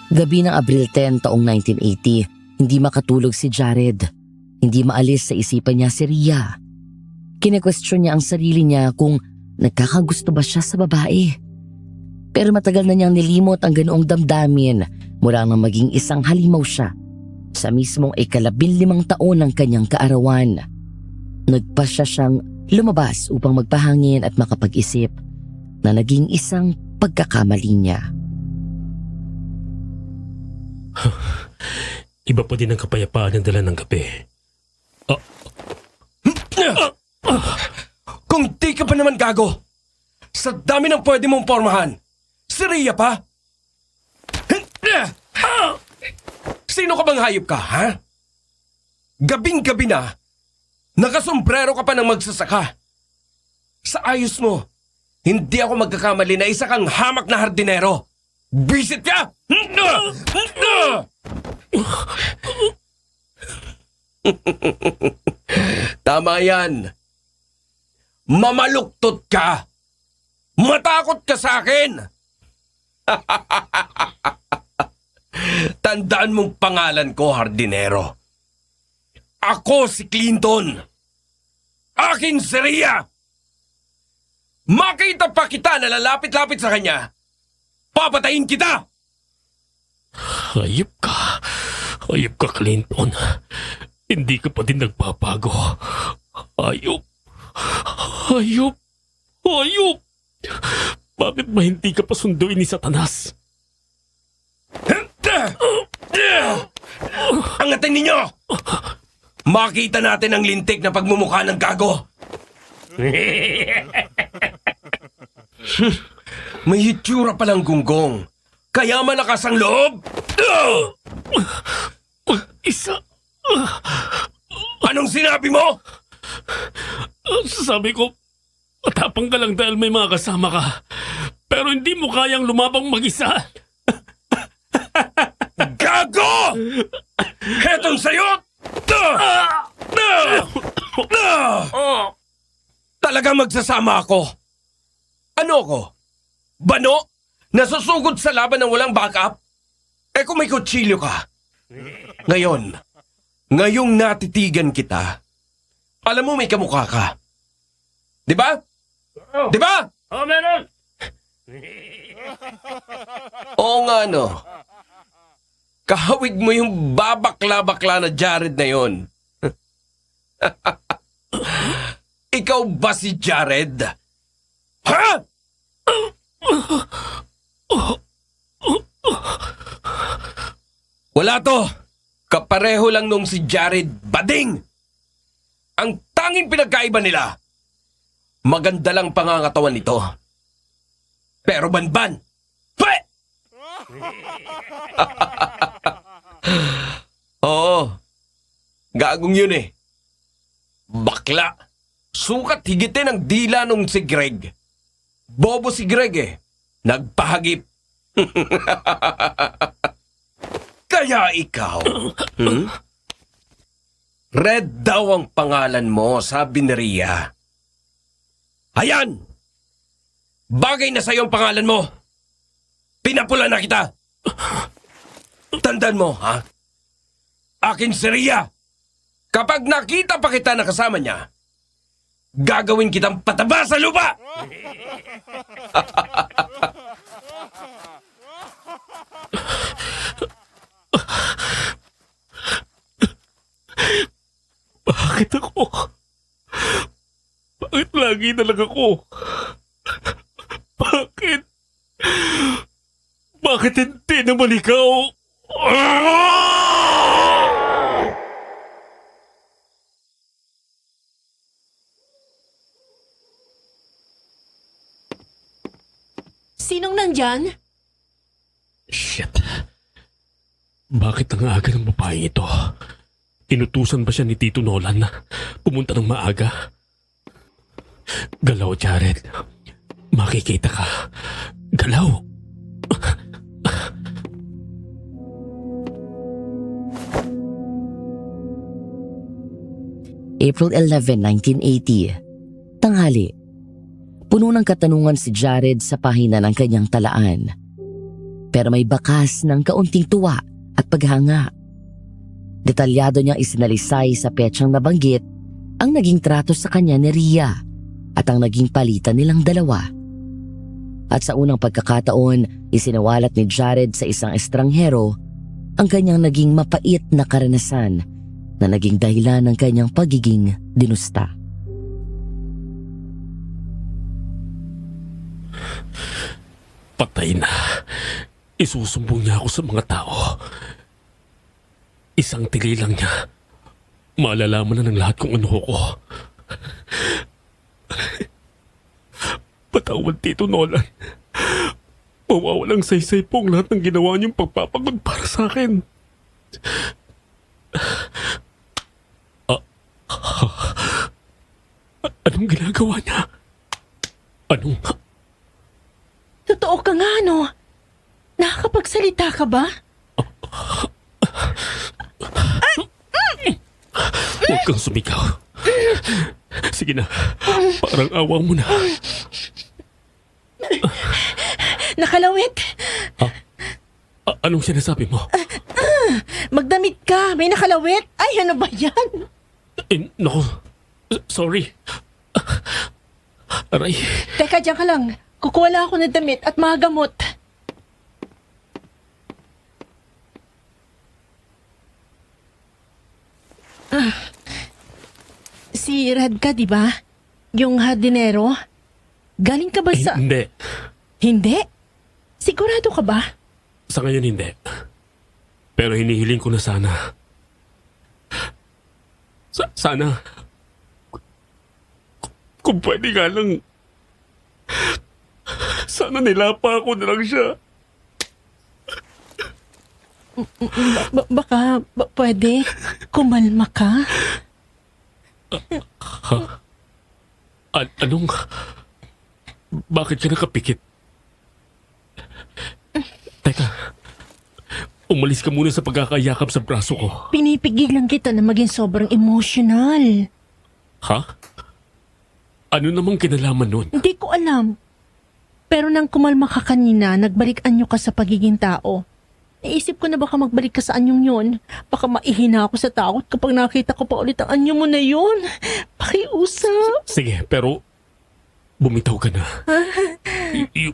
Speaker 6: Gabi ng Abril 10 taong 1980, hindi makatulog si Jared. Hindi maalis sa isipan niya si Ria. Kine-question niya ang sarili niya kung nagkakagusto ba siya sa babae. Pero matagal na niyang nilimot ang ganoong damdamin mula nang maging isang halimaw siya sa mismong 15 taon ng kanyang kaarawan. Nagpasya siyang lumabas upang magpahangin at makapag-isip na naging isang pagkakamali niya.
Speaker 2: Iba pa din ang kapayapaan ng dala ng kape.
Speaker 5: Kung di ka pa naman gago, sa dami ng pwede mong pormahan, si Ria pa? Sino ka bang hayop ka, ha? Gabing-gabi na, nakasombrero ka pa ng magsasaka. Sa ayos mo, hindi ako magkakamali na isa kang hamak na hardinero. Bisit ka! Tama yan. Mamaluktot ka. Matakot ka sa akin. Tandaan mong pangalan ko, hardinero. Ako si Clinton. Akin si Ria. Makita pa kita na lalapit-lapit sa kanya, papatayin kita!
Speaker 2: Hayop ka. Hayop ka, Clinton. Hindi ka pa din nagbabago. Hayop. Hayop. Hayop. Bakit ba hindi ka pa sunduin ni Satanas?
Speaker 5: Angatin ninyo! Makita natin ang lintik na pagmumukha ng gago. May hitsura palang gunggong. Kaya malakas ang loob?
Speaker 2: Isa.
Speaker 5: Anong sinabi mo?
Speaker 2: Sabi ko, matapang ka lang dahil may mga kasama ka. Pero hindi mo kayang lumabang mag-isa.
Speaker 5: Gago! Hetong sayo! Talagang magsasama ako. Ano ko? Bano? Nasusugod sa laban ng walang backup? Kung may kutsilyo ka. Ngayong natitigan kita, alam mo may kamukha ka. Di ba? Di ba?
Speaker 2: Meron!
Speaker 5: Oo nga no. Kahawig mo yung babakla-bakla na Jared na yon. Ikaw ba si Jared? Ha? Wala to. Kapareho lang nung si Jared bading. Ang tanging pinagkaiba nila, maganda lang pangangatawan nito. Pero banban. Pwe! Oo. Gagong yun eh. Bakla. Sukat higitin ang dila nung si Greg. Bobo si Greg eh. Nagpahagip. Kaya ikaw, Red daw ang pangalan mo, sabi ni Rhea. Ayan! Bagay na sa'yo ang pangalan mo. Pinapula na kita. Tandaan mo, ha? Akin si Rhea. Kapag nakita pa kita na kasama niya, gagawin kitang pataba sa lupa!
Speaker 2: Bakit ako? Bakit lagi na lang ako? Bakit? Bakit hindi naman ikaw?
Speaker 3: Sinong nandyan?
Speaker 2: Shit. Bakit ang aga ng babae ito? Inutusan ba siya ni Tito Nolan na pumunta ng maaga? Galaw, Jared. Makikita ka. Galaw.
Speaker 6: April 11, 1980. Tanghali. Puno ng katanungan si Jared sa pahina ng kanyang talaan. Pero may bakas ng kaunting tuwa at paghanga. Detalyado niyang isinalisay sa petsang nabanggit ang naging trato sa kanya ni Rhea at ang naging palitan nilang dalawa. At sa unang pagkakataon, isinawalat ni Jared sa isang estranghero ang kanyang naging mapait na karanasan na naging dahilan ng kanyang pagiging dinusta.
Speaker 2: Patay na. Isusumbong niya ako sa mga tao. Isang tili lang niya. Malalaman na ng lahat kung ano ko. Patawad, Tito Nolan. Mawawalang saysay po ang lahat ng ginawa niyong pagpapagod para sa akin. Anong ginagawa niya? Anong...
Speaker 1: Totoo ka nga, no? Nakakapagsalita ka ba?
Speaker 2: Huwag kang sumigaw. Sige na, parang awa mo na.
Speaker 1: Nakalawit.
Speaker 2: Anong sinasabi mo?
Speaker 1: Magdamit ka. May nakalawit. Ay, ano ba yan?
Speaker 2: Naku, sorry. Aray.
Speaker 1: Teka, diyan ka lang. Kukuha lang ako ng damit at mga gamot. Si Red ka, di ba? Yung hardinero? Galing ka ba sa...
Speaker 2: Hindi.
Speaker 1: Hindi? Sigurado ka ba?
Speaker 2: Sa ngayon hindi. Pero hinihiling ko na sana. Sana. Kung pwede nga lang. Sana nilapa ako na lang siya.
Speaker 1: Baka pwede kumalma ka?
Speaker 2: Anong... Bakit ka nakapikit? Teka. Umalis ka muna sa pagkakayakap sa braso ko.
Speaker 1: Pinipigilan kita na maging sobrang emotional.
Speaker 2: Ha? Ano namang kinalaman nun?
Speaker 1: Hindi ko alam. Pero nang kumalma ka kanina, nagbalik anyo ka sa pagiging tao. Naisip ko na baka magbalik ka sa anyong yun. Baka maihina ako sa takot kapag nakita ko pa ulit ang anyo mo na yun. Pakiusap.
Speaker 2: Sige, pero bumitaw ka na.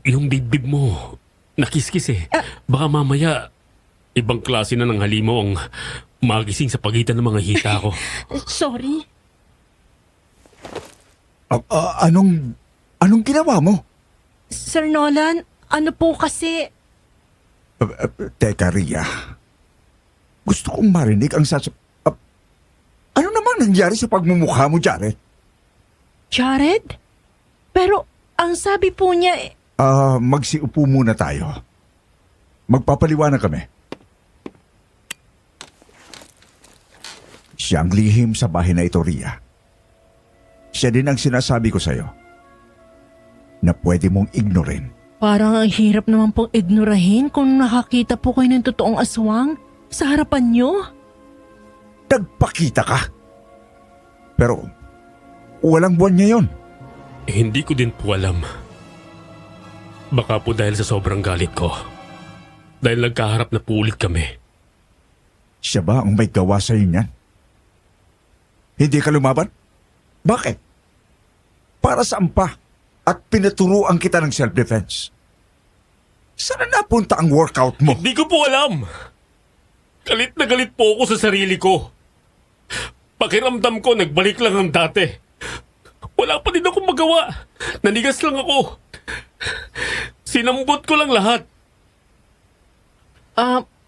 Speaker 2: Yung bibig mo, nakiskis eh. Baka mamaya, ibang klase na ng halimaw ang magising sa pagitan ng mga hita ko.
Speaker 1: Sorry.
Speaker 7: Anong ginawa mo?
Speaker 1: Sir Nolan, ano po kasi...
Speaker 7: Teka, Rhea. Gusto kong marinig ang ano namang nangyari sa pagmumukha mo, Jared?
Speaker 1: Jared? Pero ang sabi po niya...
Speaker 7: Magsiupo muna tayo. Magpapaliwanag kami. Siyang lihim sa bahay na ito, Rhea. Siya din ang sinasabi ko sa'yo na pwede mong ignorin.
Speaker 1: Parang ang hirap naman pong ignorahin kung nakakita po kayo ng totoong aswang. Sa harapan niyo?
Speaker 7: Nagpakita ka. Pero walang buwan niya yon.
Speaker 2: Hindi ko din po alam. Baka po dahil sa sobrang galit ko. Dahil nagkaharap na po ulit kami.
Speaker 7: Siya ba ang may gawa sa niyan? Hindi ka lumaban? Bakit? Para saan pa? At pinaturuan kita ng self-defense. Saan na napunta ang workout mo?
Speaker 2: Hindi ko po alam. Galit na galit po ako sa sarili ko. Pakiramdam ko nagbalik lang ang dati. Wala pa din akong magawa. Nanigas lang ako. Sinambot ko lang lahat.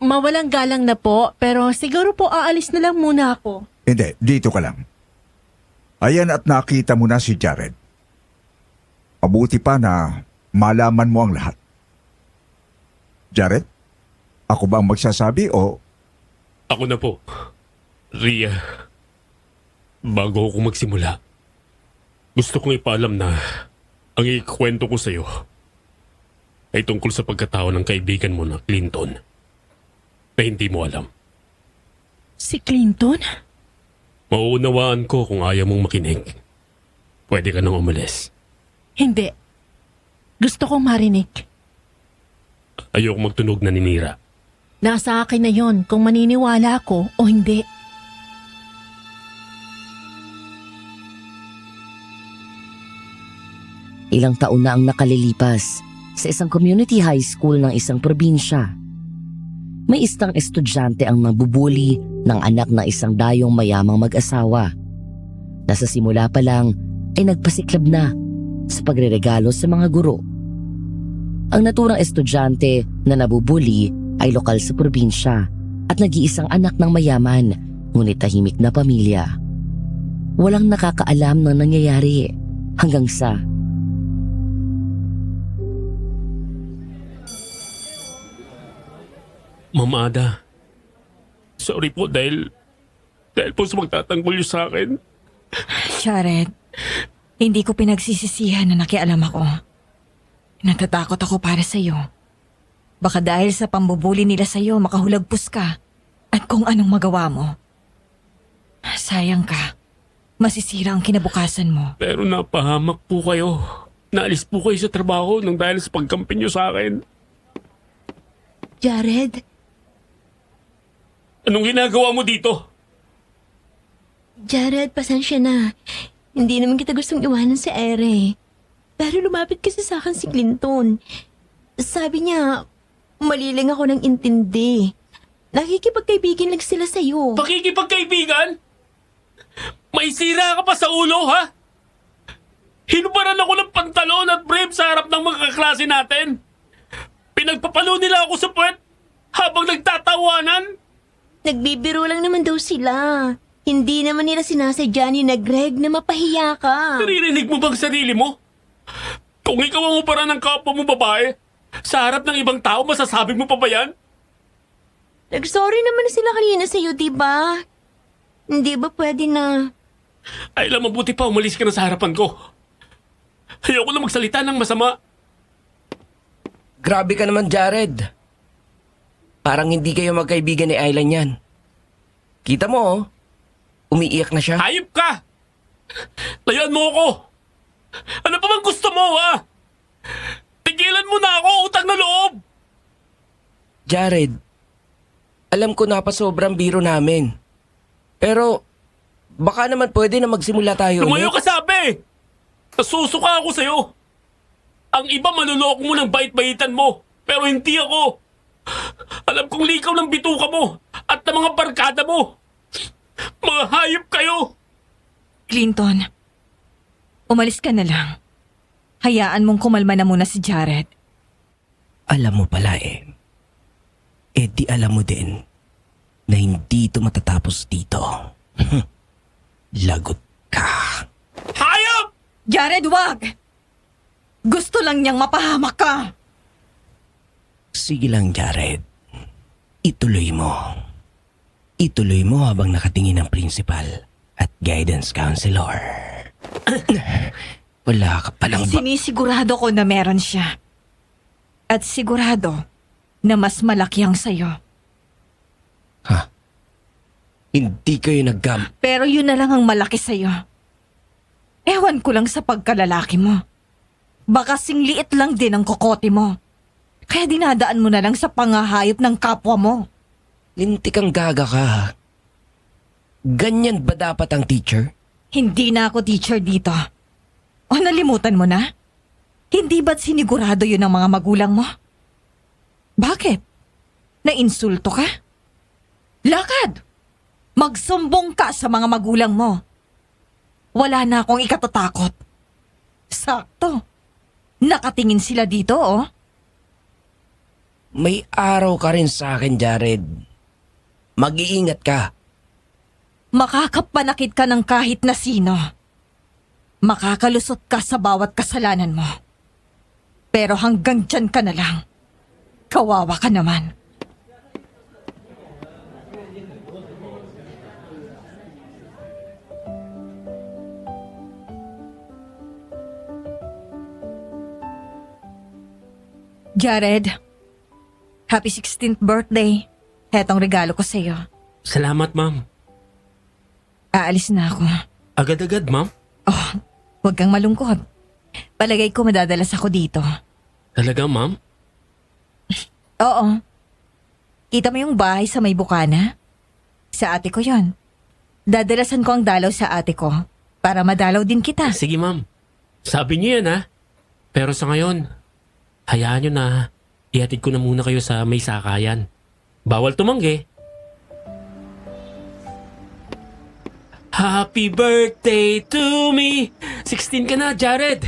Speaker 1: Mawalang galang na po, pero siguro po aalis na lang muna ako.
Speaker 7: Hindi, dito ka lang. Ayan at nakita mo na si Jared. Mabuti pa na malaman mo ang lahat. Jared, ako ba ang magsasabi o
Speaker 2: Ako na po. Ria, bago ako magsimula, gusto kong ipaalam na ang ikwento ko sa'yo ay tungkol sa pagkatao ng kaibigan mo na Clinton na hindi mo alam.
Speaker 1: Si Clinton?
Speaker 2: Mauunawaan ko kung ayaw mong makinig. Pwede ka nang umalis.
Speaker 1: Hindi. Gusto kong marinig.
Speaker 2: Ayoko magtunog na ninira.
Speaker 1: Nasa akin na yon kung maniniwala ako o hindi.
Speaker 6: Ilang taon na ang nakalilipas sa isang community high school ng isang probinsya. May isang estudyante ang nabubuli ng anak ng isang dayong mayamang mag-asawa. Nasa simula pa lang ay nagpasiklab na sa pagreregalo sa mga guro. Ang naturang estudyante na nabubuli ay lokal sa probinsya at nag-iisang anak ng mayaman ngunit tahimik na pamilya. Walang nakakaalam ng nangyayari hanggang sa
Speaker 2: Mama Ada, sorry po dahil po sa magtatanggol niyo sa akin.
Speaker 4: Jared, hindi ko pinagsisisihan na nakialam ako. Natatakot ako para sa'yo. Baka dahil sa pambubuli nila sa'yo, makahulagpos ka. At kung anong magawa mo. Sayang ka. Masisira ang kinabukasan mo.
Speaker 2: Pero napahamak po kayo. Naalis po kayo sa trabaho nang dahil sa pagkampi niyo sa akin.
Speaker 3: Jared,
Speaker 2: Anong ginagawa mo dito?
Speaker 3: Jared, pasensya na. Hindi naman kita gustong iwanan si Ere. Pero lumapit kasi sa akin si Clinton. Sabi niya, mali lang ako ng intindi. Nakikipagkaibigan lang sila sa'yo.
Speaker 2: Pakikipagkaibigan? May sira ka pa sa ulo, ha? Hinubaran ako ng pantalon at brief sa harap ng mga kaklase natin. Pinagpapalo nila ako sa puwet habang nagtatawanan.
Speaker 3: Nagbibiro lang naman daw sila. Hindi naman nila sinasadya ni na Greg na mapahiya ka.
Speaker 2: Naririnig mo bang sarili mo? Kung ikaw ang uparan ng kapwa mo babae, sa harap ng ibang tao, masasabi mo pa ba yan?
Speaker 3: Nag-sorry naman na sila kanina sa'yo, di ba? Hindi ba pwede na...
Speaker 2: Ay lang, mabuti pa umalis ka na sa harapan ko. Ayoko na magsalita ng masama.
Speaker 5: Grabe ka naman, Jared. Parang hindi kayo magkaibigan ni Aylan yan. Kita mo, oh. Umiiyak na siya.
Speaker 2: Hayop ka! Layuan mo ako! Ano pa bang gusto mo, ha? Tigilan mo na ako, utang na loob!
Speaker 5: Jared, alam ko napasobrang biro namin. Pero, baka naman pwede na magsimula tayo
Speaker 2: Lumayo
Speaker 5: ulit.
Speaker 2: ka sabi! Nasusuka ako sa'yo! Ang iba manuloko mo ng bait-baitan mo, pero hindi ako! Alam kong likaw ng bituka mo at ng mga barkada mo! Mga hayop kayo!
Speaker 4: Clinton, umalis ka na lang. Hayaan mong kumalma na muna si Jared.
Speaker 5: Alam mo pala eh. Eh di alam mo din na hindi ito matatapos dito. Lagot ka.
Speaker 2: Hayop!
Speaker 4: Jared, wag! Gusto lang niyang mapahamak ka.
Speaker 5: Sige lang, Jared. Ituloy mo. Ituloy mo habang nakatingin ang principal at guidance counselor. Wala ka palang
Speaker 4: Sinisigurado ko na meron siya. At sigurado na mas malaki ang sayo.
Speaker 5: Hindi kayo
Speaker 4: Pero yun na lang ang malaki sa'yo. Ewan ko lang sa pagkalalaki mo. Baka singliit lang din ang kokote mo. Kaya dinadaan mo na lang sa pangahayop ng kapwa mo.
Speaker 5: Lintik kang gaga ka. Ganyan ba dapat ang teacher?
Speaker 4: Hindi na ako teacher dito. O nalimutan mo na? Hindi ba't sinigurado yun ng mga magulang mo? Bakit? Nainsulto ka? Lakad! Magsumbong ka sa mga magulang mo. Wala na akong ikatatakot. Sakto. Nakatingin sila dito, oh.
Speaker 5: May araw ka rin sa akin, Jared. Mag-iingat ka.
Speaker 4: Makakapanakit ka ng kahit na sino. Makakalusot ka sa bawat kasalanan mo. Pero hanggang dyan ka na lang. Kawawa ka naman. Jared, happy 16th birthday. Hetong regalo ko sa'yo.
Speaker 2: Salamat, ma'am.
Speaker 4: Aalis na ako.
Speaker 2: Agad-agad, ma'am.
Speaker 4: Oh, huwag kang malungkot. Palagay ko madadalas ako dito.
Speaker 2: Talaga, ma'am?
Speaker 4: Oo. Kita mo yung bahay sa may bukana? Sa ate ko yon. Dadalasan ko ang dalaw sa ate ko para madalaw din kita.
Speaker 2: Sige, ma'am. Sabi niyo yan, ha? Pero sa ngayon, hayaan niyo na ihatid ko na muna kayo sa may sakayan. Bawal tumanggi. Happy birthday to me! 16 ka na, Jared!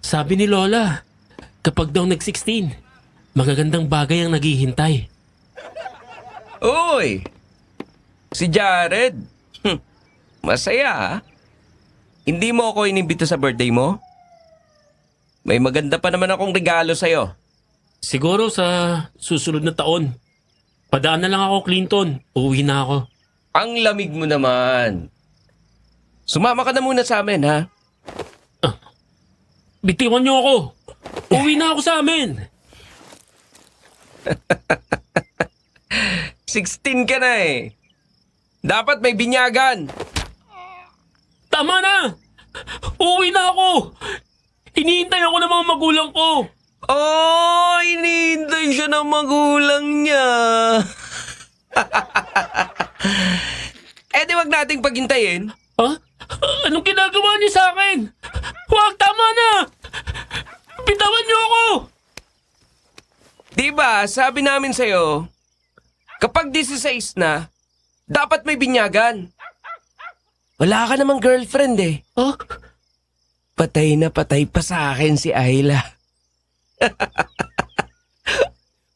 Speaker 2: Sabi ni Lola, kapag daw nag-16, magagandang bagay ang naghihintay.
Speaker 5: Uy! Si Jared. Masaya ha? Hindi mo ako inimbita sa birthday mo? May maganda pa naman akong regalo sa'yo.
Speaker 2: Siguro sa susunod na taon. Padaan na lang ako, Clinton. Uuwi na ako.
Speaker 5: Ang lamig mo naman. Sumama ka na muna sa amin, ha?
Speaker 2: Bitiwan niyo ako. Uuwi na ako sa amin.
Speaker 5: 16 ka na eh. Dapat may binyagan.
Speaker 2: Tama na! Uuwi na ako! Hinihintay ako ng mga magulang ko.
Speaker 5: Oh, hinihintay siya ng magulang niya. Di wag nating paghintayin.
Speaker 2: Ha? Anong ginagawa niyo sa akin? Huwag, tama na! Bitawan niyo ako!
Speaker 5: Diba, sabi namin sa'yo, kapag 16 na, dapat may binyagan. Wala ka namang girlfriend eh.
Speaker 2: Ha?
Speaker 5: Patay na patay pa sa akin si Ayla.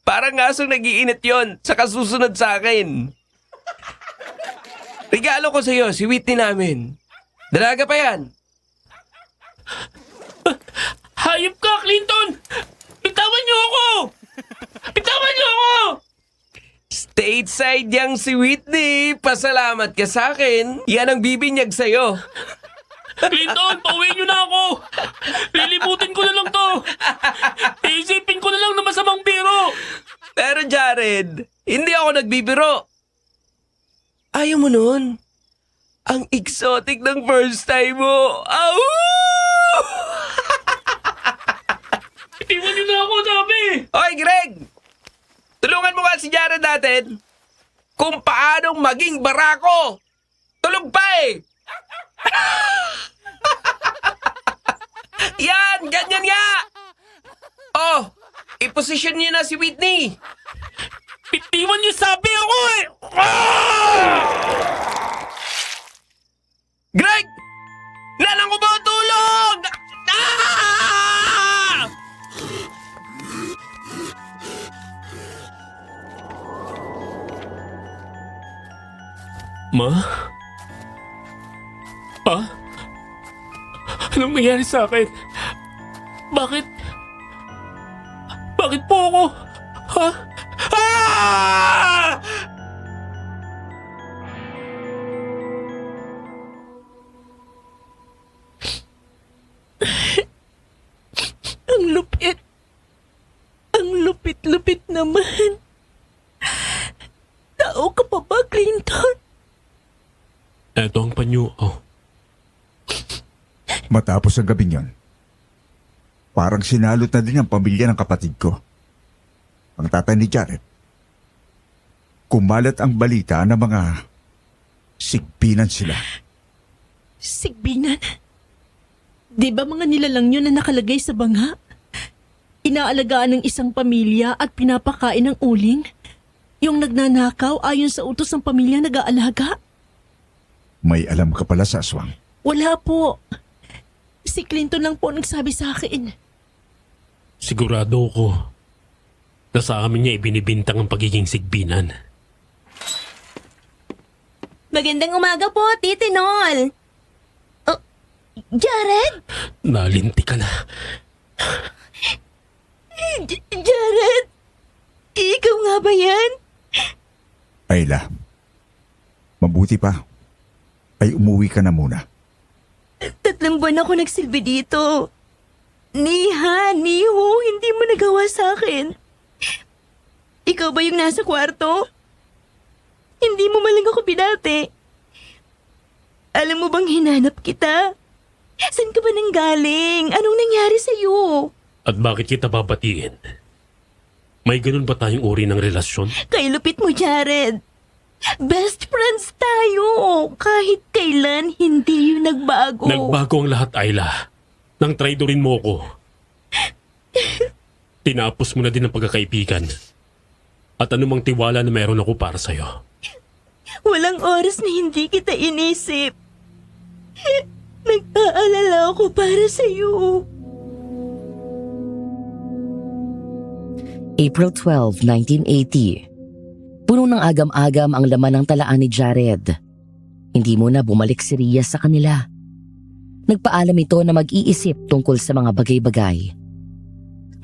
Speaker 5: Parang ngasong nag-iinit yon sa kasusunod sa akin. Regalo ko sa'yo, si Whitney namin. Dalaga pa yan.
Speaker 2: Hayop ka, Clinton! Bitawan niyo ako! Bitawan niyo ako!
Speaker 5: Stateside yang si Whitney. Pasalamat ka sa akin. Yan ang bibinyag sa'yo.
Speaker 2: Clinton, pauwiin niyo na ako! Lilimutin ko na lang to! Iisipin ko na lang na masamang biro!
Speaker 5: Pero Jared, hindi ako nagbibiro. Ayaw mo nun? Ang exotic ng first time mo. Au!
Speaker 2: Itiwan niyo na ako, sabi!
Speaker 5: Hoy, Greg! Tulungan mo nga si Jared natin kung paanong maging barako. Tulog pa eh! Yan! Ganyan nga! Oh, iposisyon niyo na si Whitney.
Speaker 2: Itiwan niyo, sabi ako eh! Ah!
Speaker 5: Greg! Lalang ko ba ang tulog? Ah!
Speaker 2: Ma? Pa? Anong nangyari sa akin? Bakit? Bakit po ako? Ha? Ah!
Speaker 3: Ang lupit. Ang lupit-lupit naman. Tao ka pa ba, Clinton.
Speaker 2: Eto ang panyo. Oh.
Speaker 7: Matapos ang gabing yon, parang sinalot na din ang pamilya ng kapatid ko. Ang tatay ni Jared. Kumalat ang balita na mga sigpinan sila.
Speaker 1: Sigbinan? Di ba mga nilalang yun na nakalagay sa banga? Inaalagaan ng isang pamilya at pinapakain ng uling? Yung nagnanakaw ayon sa utos ng pamilya nag-aalaga?
Speaker 7: May alam ka pala sa aswang.
Speaker 1: Wala po. Si Clinton lang po nagsabi sa akin.
Speaker 2: Sigurado ko na sa amin niya ibinibintang ang pagiging sigbinan.
Speaker 3: Magandang umaga po, Titi Nol. Oh, Jared?
Speaker 2: Nalinti ka na.
Speaker 3: Jared? Ikaw nga ba yan?
Speaker 7: Ayla, mabuti pa ay umuwi ka na muna.
Speaker 3: 3 buwan ako nagsilbi dito. Niha, Niho, hindi mo nagawa sa akin. Ikaw ba yung nasa kwarto? Hindi mo malang ako binati. Alam mo bang hinanap kita? Saan ka ba nanggaling? Anong nangyari sa'yo?
Speaker 2: At bakit kita babatiin? May ganun ba tayong uri ng relasyon?
Speaker 3: Kay lupit mo, Jared. Best friends tayo. Kahit kailan, hindi yun nagbago.
Speaker 2: Nagbago ang lahat, Ayla. Nang traidorin mo ko. Tinapos mo na din ang pagkakaibigan. At anumang tiwala na meron ako para sa'yo.
Speaker 3: Walang oras na hindi kita inisip. Nag-aalala ako para sa'yo.
Speaker 6: April 12, 1980. Puno ng agam-agam ang laman ng talaan ni Jared. Hindi muna bumalik si Rhea sa kanila. Nagpaalam ito na mag-iisip tungkol sa mga bagay-bagay.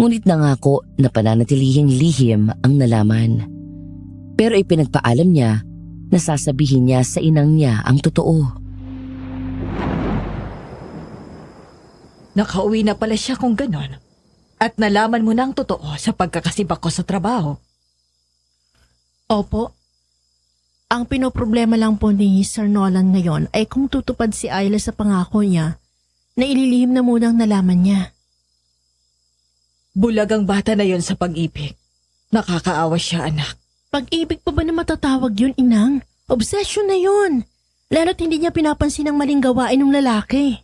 Speaker 6: Ngunit nangako na pananatilihing lihim ang nalaman. Pero ipinagpaalam niya na sasabihin niya sa inang niya ang totoo.
Speaker 4: Nakauwi na pala siya kung ganon. At nalaman mo na ang totoo sa pagkakasibak ko sa trabaho.
Speaker 1: Opo. Ang pinoproblema lang po ni Sir Nolan ngayon ay kung tutupad si Ayla sa pangako niya na ililihim na munang nalaman niya.
Speaker 4: Bulag ang bata na yon sa pag-ibig. Nakakaawa siya, anak.
Speaker 1: Pag-ibig pa ba na matatawag yun, inang? Obsession na yun. Lalo't hindi niya pinapansin ang maling gawain ng lalaki.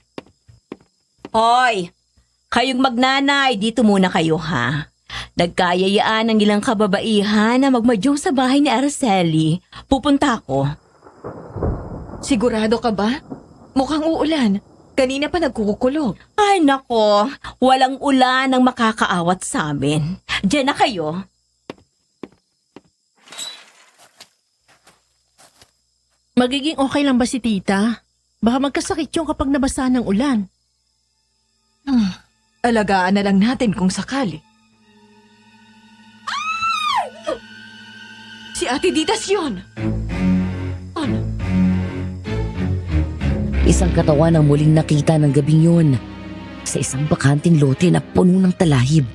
Speaker 3: Hoy! Kayong magnanay, dito muna kayo ha. Nagkayayaan ng ilang kababaihan na magmadyong sa bahay ni Araceli. Pupunta ako.
Speaker 4: Sigurado ka ba? Mukhang uulan. Kanina pa nagkukulog.
Speaker 3: Ay nako, walang ulan ang makakaawat sa amin. Diyan na kayo.
Speaker 1: Magiging okay lang ba si tita? Baka magkasakit yung kapag nabasa ng ulan.
Speaker 4: Alagaan na lang natin kung sakali. Si Ate Ditas yun! Ano?
Speaker 6: Isang katawan ang muling nakita ng gabing yun sa isang bakanting lote na puno ng talahib.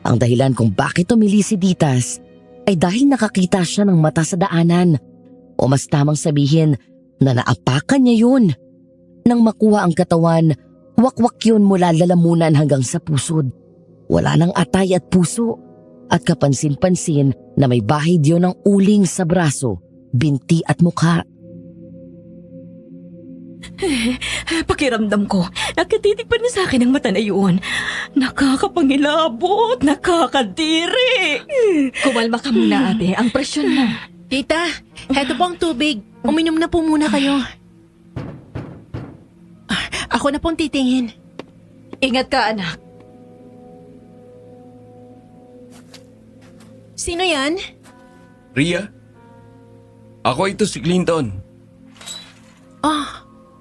Speaker 6: Ang dahilan kung bakit tumili si Ditas ay dahil nakakita siya ng mata sa daanan o mas tamang sabihin na naapakan niya yun. Nang makuha ang katawan, wakwak yun mula lalamunan hanggang sa pusod. Wala nang atay at puso at kapansin-pansin na may bahid yun ng uling sa braso, binti at mukha.
Speaker 3: Pakiramdam ko, nakatitig pa na sa akin ang mata na yun. Nakakapangilabot, nakakadiri.
Speaker 4: Kumalma ka muna, ate. Ang presyon mo.
Speaker 1: Tita, heto po ang tubig. Uminom na po muna kayo. Ako na pong titingin.
Speaker 4: Ingat ka, anak.
Speaker 1: Sino yan?
Speaker 5: Rhea? Ako ito si Clinton.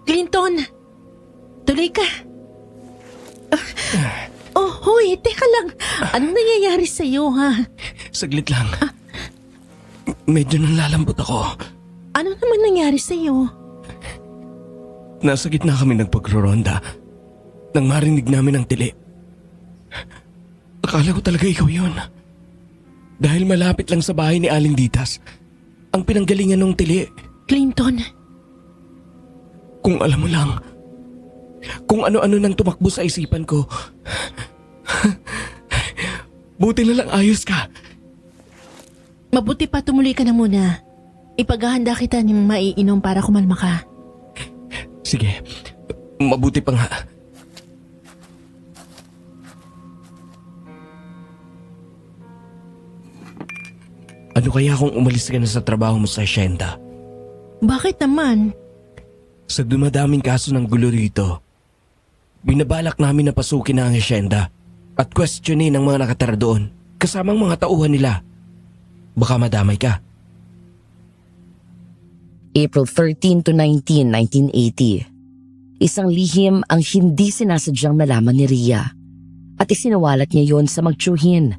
Speaker 1: Clinton. Tuloy ka. Hoy, teka lang. Anong nangyayari sa'yo, ha?
Speaker 5: Saglit lang. Medyo nalalambot ako.
Speaker 1: Ano naman nangyari sa'yo?
Speaker 5: Nasa gitna kami nagpagroronda nang marinig namin ang tili. Akala ko talaga ikaw yun. Dahil malapit lang sa bahay ni Aling Ditas ang pinanggalingan ng tili.
Speaker 1: Clinton,
Speaker 5: Kung alam mo lang, kung ano-ano nang tumakbo sa isipan ko. Buti na lang ayos ka.
Speaker 1: mabuti pa tumuloy ka na muna. Ipaghahanda kita ng maiinom para kumalma ka.
Speaker 5: Sige, mabuti pa nga. Ano kaya kung umalis ka na sa trabaho mo sa asyenda?
Speaker 1: Bakit naman?
Speaker 5: Sa dumadaming kaso ng gulo rito, binabalak namin na pasukin na ang asyenda at questionin ang mga nakatara doon kasamang mga tauhan nila. Baka madamay ka.
Speaker 6: April 13 to 19, 1980. Isang lihim ang hindi sinasadyang nalaman ni Rhea at isinawalat niya yon sa magtiyuhin.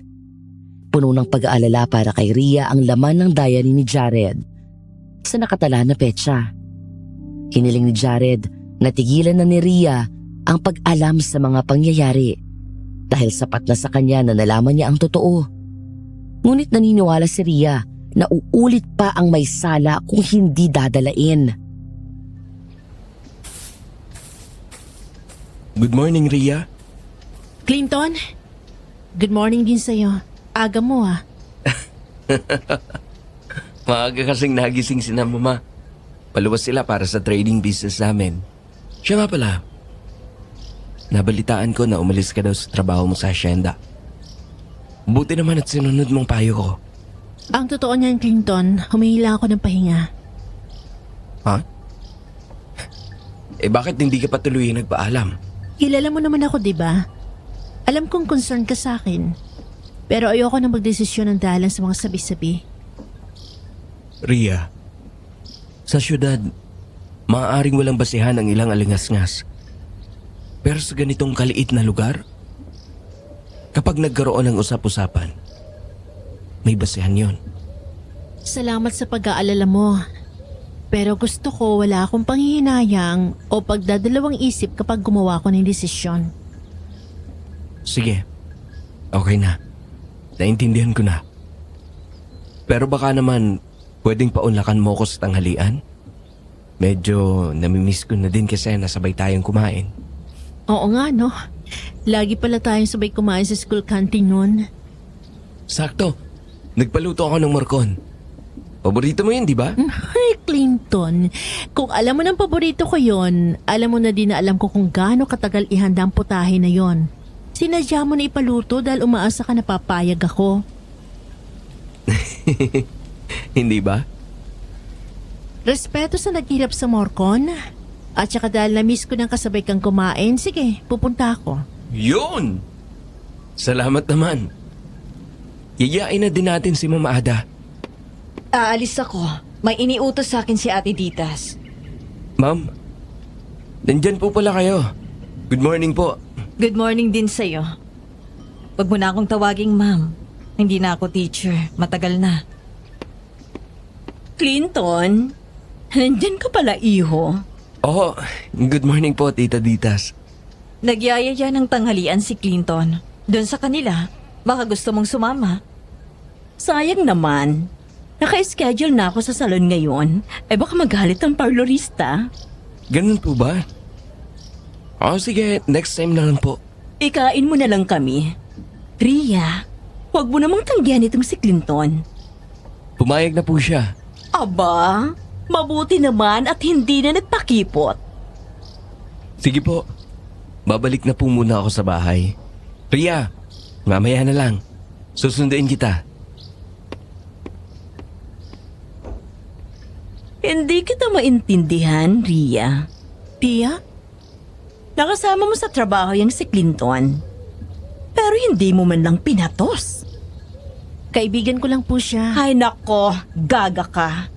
Speaker 6: Puno ng pag-aalala para kay Rhea ang laman ng diary ni Jared sa nakatala na petsa. Hiniling ni Jared na tigilan na ni Rhea ang pag-alam sa mga pangyayari dahil sapat na sa kanya na nalaman niya ang totoo. Ngunit naniniwala si Rhea na uulit pa ang may sala kung hindi dadalain.
Speaker 5: Good morning, Rhea.
Speaker 1: Clinton, good morning din sa'yo. Aga mo ah.
Speaker 5: Maaga kasing nagising si na mama. Paluwas sila para sa trading business namin. Siya nga pala, nabalitaan ko na umalis ka daw sa trabaho mo sa asyenda. Buti naman at sinunod mong payo ko.
Speaker 1: Ang totoo niyan, Clinton, humihila ako ng pahinga.
Speaker 5: Ha? Eh bakit hindi ka patuloy nagpaalam?
Speaker 1: Kilala mo naman ako, di ba? Alam kong concern ka sa akin. Pero ayoko na magdesisyon ng dahilan sa mga sabi-sabi.
Speaker 5: Rhea, sa syudad, maaaring walang basihan ang ilang alingas-ngas. Pero sa ganitong kaliit na lugar, kapag nagkaroon ng usap-usapan, may basihan yon.
Speaker 1: Salamat sa pag-aalala mo. Pero gusto ko wala akong panghihinayang o pagdadalawang isip kapag gumawa ko ng desisyon.
Speaker 5: Sige, okay na. Naintindihan ko na. Pero baka naman, pwedeng paunlakan mo ko sa tanghalian? Medyo namimiss ko na din kasi nasabay tayong kumain.
Speaker 1: Oo nga, no? Lagi pala tayong sabay kumain sa school canteen noon.
Speaker 5: Sakto, nagpaluto ako ng morcon. Paborito mo yun, di ba?
Speaker 1: Ay, Clinton, kung alam mo ng paborito ko yon, alam mo na din na alam ko kung gaano katagal ihanda ang putahe na yon. Sinadya mo na ipaluto dahil umaasa ka na papayag ako.
Speaker 5: Hindi ba?
Speaker 1: Respeto sa naghirap sa morcon. At saka dahil na-miss ko ng kasabay kang kumain, sige, pupunta ako.
Speaker 5: Yun! Salamat naman. Yayain na din natin si Mama Ada.
Speaker 4: Aalis ako. May iniutos sa akin si Ate Ditas.
Speaker 5: Ma'am, nandyan po pala kayo. Good morning po.
Speaker 4: Good morning din sa'yo. Huwag mo na akong tawaging ma'am. Hindi na ako teacher. Matagal na.
Speaker 3: Clinton, nandyan ka pala, iho.
Speaker 5: Oh, good morning po, Tita Ditas.
Speaker 4: Nagyayaya ng tanghalian si Clinton. Doon sa kanila. Baka gusto mong sumama.
Speaker 3: Sayang naman. Naka-schedule na ako sa salon ngayon. Eh baka magalit ang parlorista.
Speaker 5: Ganun po ba? Oh, sige, next time na lang po.
Speaker 3: Ikain mo na lang kami. Rhea, huwag mo namang tanggihan itong si Clinton.
Speaker 5: Pumayag na po siya.
Speaker 3: Aba, mabuti naman at hindi na nagpakipot.
Speaker 5: Sige po, babalik na po muna ako sa bahay. Rhea, mamaya na lang. Susunduin kita.
Speaker 3: Hindi kita maintindihan, Rhea.
Speaker 1: Pia?
Speaker 3: Nakasama mo sa trabaho yung si Clinton. Pero hindi mo man lang pinatos.
Speaker 1: Kaibigan ko lang po siya.
Speaker 3: Ay nako, gaga ka.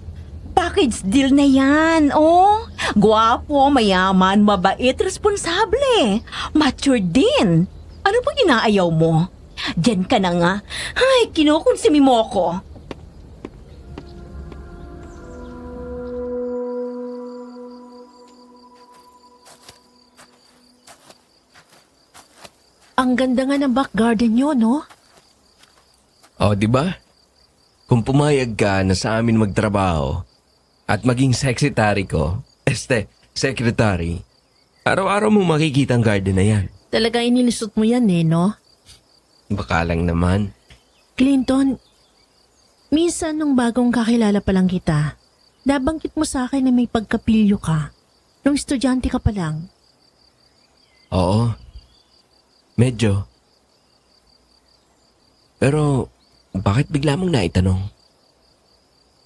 Speaker 3: Package deal na yan, oh. Gwapo, mayaman, mabait, responsable. Mature din. Ano pang inaayaw mo? Diyan ka na nga. Ay, kinukonsumi mo ko.
Speaker 1: Ang ganda nga ng back garden nyo, no?
Speaker 5: Oh, di ba? kung pumayag ka na sa amin magtrabaho at maging secretary ko, secretary, araw-araw mo makikita ang garden na yan.
Speaker 1: Talaga inilisot mo yan no?
Speaker 5: Baka lang naman.
Speaker 1: Clinton, minsan nung bagong kakilala pa lang kita, nabanggit mo sa akin na may pagkapilyo ka. Nung estudyante ka pa lang.
Speaker 5: Oo. Medyo. Pero, bakit bigla mong naitanong?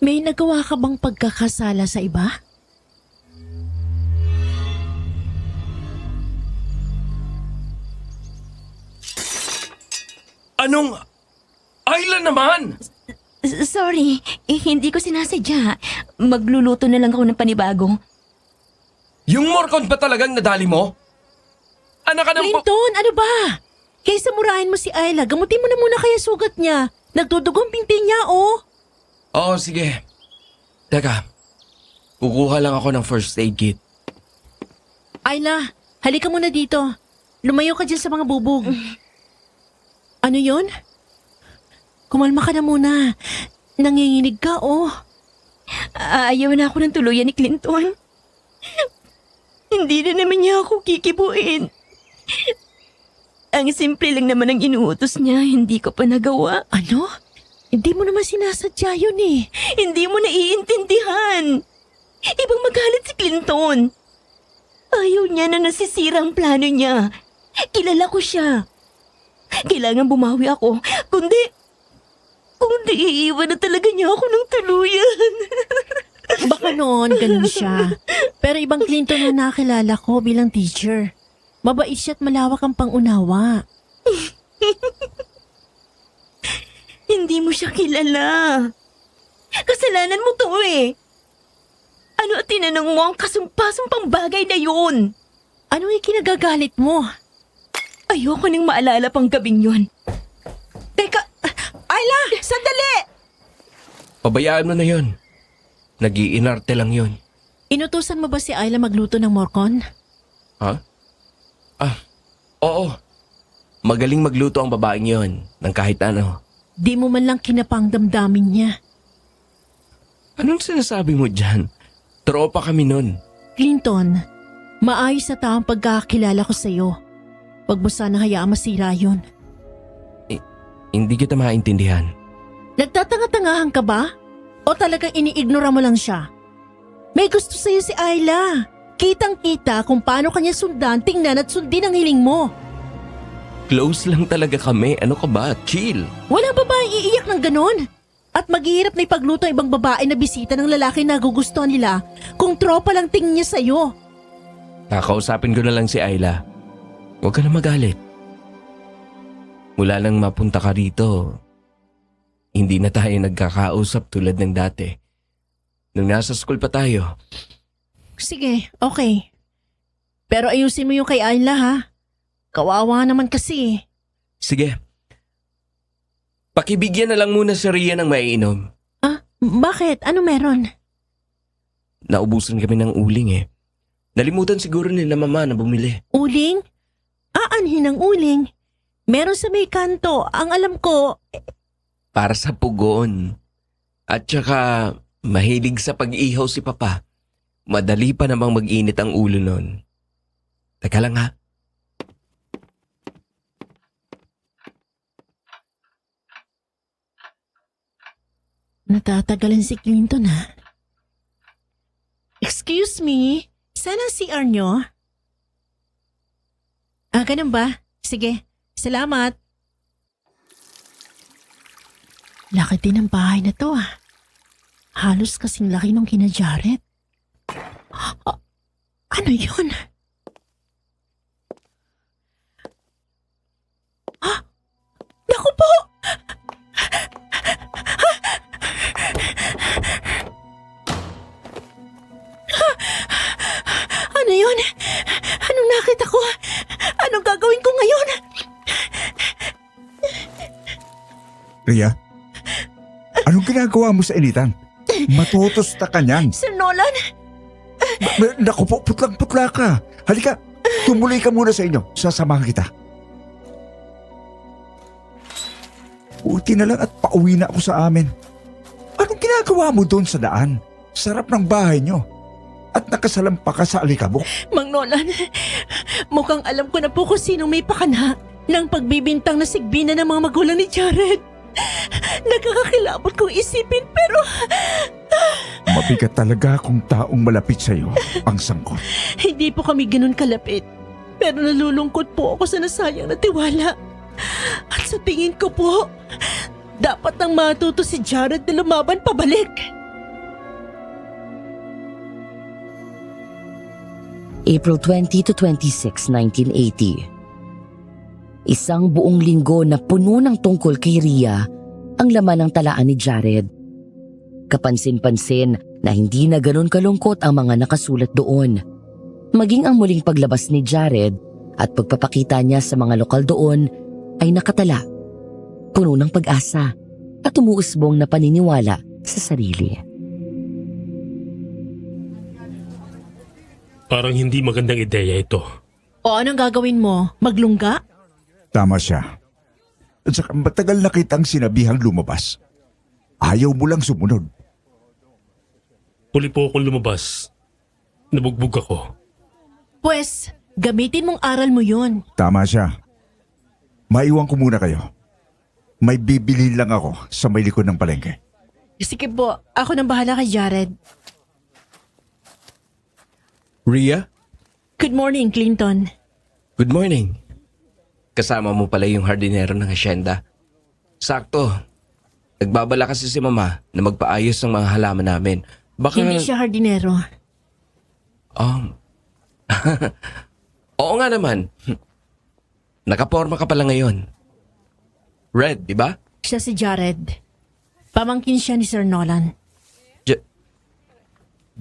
Speaker 1: May nagawa ka bang pagkakasala sa iba?
Speaker 5: Anong? Ayla naman!
Speaker 3: Sorry, hindi ko sinasadya. Magluluto na lang ako ng panibago.
Speaker 5: Yung Morcon ba talagang nadali mo? Anak ka ng
Speaker 1: Clinton, ano ba? Kaysa murahin mo si Ayla, gamutin mo na muna kaya sugat niya. Nagdudugong pinti niya, oh.
Speaker 5: Oo, sige. Teka, kukuha lang ako ng first aid kit.
Speaker 1: Ayla, halika muna dito. Lumayo ka dyan sa mga bubog. Ano yon? Kumalma ka na muna. Nanginginig ka, oh.
Speaker 3: Ayaw na ako ng tuluyan ni Clinton. Hindi na naman niya ako kikibuin. Ang simple lang naman ang inuutos niya, hindi ko pa nagawa.
Speaker 1: Ano? Hindi mo naman sinasadya yun eh.
Speaker 3: Hindi mo naiintindihan. Ibang magalit si Clinton. Ayaw niya na nasisira ang plano niya. Kilala ko siya. Kailangan bumawi ako, kundi iiwan na talaga niya ako ng tuluyan.
Speaker 1: Baka noon, ganun siya. Pero ibang Clinton na nakilala ko bilang teacher. Mabait siya at malawak ang pangunawa.
Speaker 3: Hindi mo siya kilala. Kasalanan mo to eh. Ano at tinanong mo ang kasumpasumpang bagay na yun?
Speaker 1: Ano yung kinagagalit mo?
Speaker 3: Ayoko nang maalala pang gabing yun.
Speaker 1: Teka, Ayla, sandali!
Speaker 5: Pabayaan mo na yon. Nag-iinarte lang yon.
Speaker 1: Inutusan mo ba si Ayla magluto ng morcon?
Speaker 5: Ha? Oo. Magaling magluto ang babaeng yon ng kahit ano.
Speaker 1: Di mo man lang kinapang damdamin niya.
Speaker 5: Anong sinasabi mo dyan? Tropa kami nun.
Speaker 1: Clinton, maayos na taong pagkakakilala ko sa'yo. Huwag mo sana hayaang masira yun.
Speaker 5: Hindi kita maintindihan.
Speaker 1: Nagtatanga-tangahan ka ba? O talagang iniignora mo lang siya? May gusto sa'yo si Ayla. Kitang-kita kung paano kanya sundan, tingnan at sundin ang hiling mo.
Speaker 5: Close lang talaga kami. Ano ka ba? Chill.
Speaker 1: Walang babaeng iiyak ng ganon. At maghihirap na ipagluto ang ibang babae na bisita ng lalaki na nagugustuhan nila kung tropa lang tingin niya sa'yo.
Speaker 5: Kakausapin ko na lang si Ayla. Huwag ka na magalit. Mula nang mapunta ka rito, hindi na tayo nagkakausap tulad ng dati. Nung nasa school pa tayo.
Speaker 1: Sige, okay. Pero ayusin mo yung kay Ayla ha. Kawawa naman kasi.
Speaker 5: Sige. Pakibigyan na lang muna si Rhea ng maiinom.
Speaker 1: Ah, bakit? Ano meron?
Speaker 5: Naubusan kami ng uling eh. Nalimutan siguro nila mama na bumili.
Speaker 1: Uling? Aanhin ang uling. Meron sa may kanto. Ang alam ko,
Speaker 5: Para sa pugon. At saka mahilig sa pag-ihaw si Papa. Madali pa namang mag-init ang ulo nun. Teka lang ha.
Speaker 1: natatagalan si Clinton ha. Excuse me, saan ang CR nyo? Ah, ganun ba? Sige, salamat. Laki din ang bahay na to ah. Halos kasing laki nung kina Jared. Ah, ano yun? Ah, naku po! Ano yun? Anong nakita ko? Anong gagawin ko ngayon?
Speaker 7: Rhea, anong ginagawa mo sa initan? Matutusta ka niyan.
Speaker 1: Sir Nolan?
Speaker 7: Naku po, putlang-putla ka. Halika, tumuloy ka muna sa inyo. Sasamahan kita. Buti na lang at pauwi na ako sa amin. ginagawa mo doon sa daan? Sarap ng bahay nyo. At nakasalampa ka sa alikabok.
Speaker 1: Mang Nolan, mukhang alam ko na po kung sinong may pakana ng pagbibintang na sigbina ng mga magulang ni Jared. Nakakakilabot kong isipin pero
Speaker 7: Mabigat talaga kung taong malapit sa'yo ang sangkot.
Speaker 1: hindi po kami ganun kalapit. Pero nalulungkot po ako sa nasayang na tiwala. At sa tingin ko po, dapat nang matuto si Jared na lumaban pabalik.
Speaker 6: April 20 to 26, 1980. Isang buong linggo na puno ng tungkol kay Rhea ang laman ng talaan ni Jared. Kapansin-pansin na hindi na ganun kalungkot ang mga nakasulat doon. Maging ang muling paglabas ni Jared at pagpapakita niya sa mga lokal doon ay nakatala, puno ng pag-asa at umuusbong na paniniwala sa sarili.
Speaker 2: Parang hindi magandang ideya ito.
Speaker 1: O anong gagawin mo? Maglungga?
Speaker 7: Tama siya. At saka matagal na kitang sinabihang lumabas. Ayaw mo lang sumunod.
Speaker 2: Huli po akong lumabas. Nabugbog ako.
Speaker 1: Pwes, gamitin mong aral mo yun.
Speaker 7: Tama siya. Maiwan ko muna kayo. May bibili lang ako sa may likod ng palengke.
Speaker 1: Sige po, ako nang bahala kay Jared.
Speaker 5: Rhea,
Speaker 1: Good morning, Clinton.
Speaker 5: good morning. Kasama mo pala yung hardinero ng asyenda. Sakto. Nagbabala kasi si Mama na magpaayos ng mga halaman namin. Baka...
Speaker 1: Hindi siya hardinero.
Speaker 5: Oo nga naman. Nakaporma ka pala ngayon. Red, di ba?
Speaker 1: Siya si Jared. Pamangkin siya ni Sir Nolan.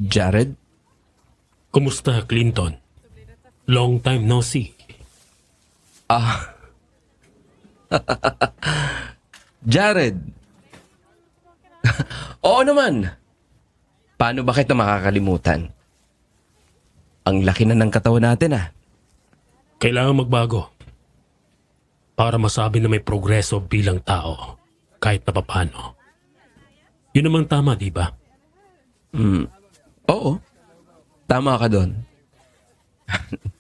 Speaker 5: Jared?
Speaker 2: Kumusta, Clinton? Long time no see.
Speaker 5: Jared! Oo naman. Paano ba kita makakalimutan? Ang laki na ng katawan natin
Speaker 2: Kailangan magbago. Para masabi na may progreso bilang tao. Kahit na papano. Yun namang tama, di ba?
Speaker 5: Oo. Tama ka doon.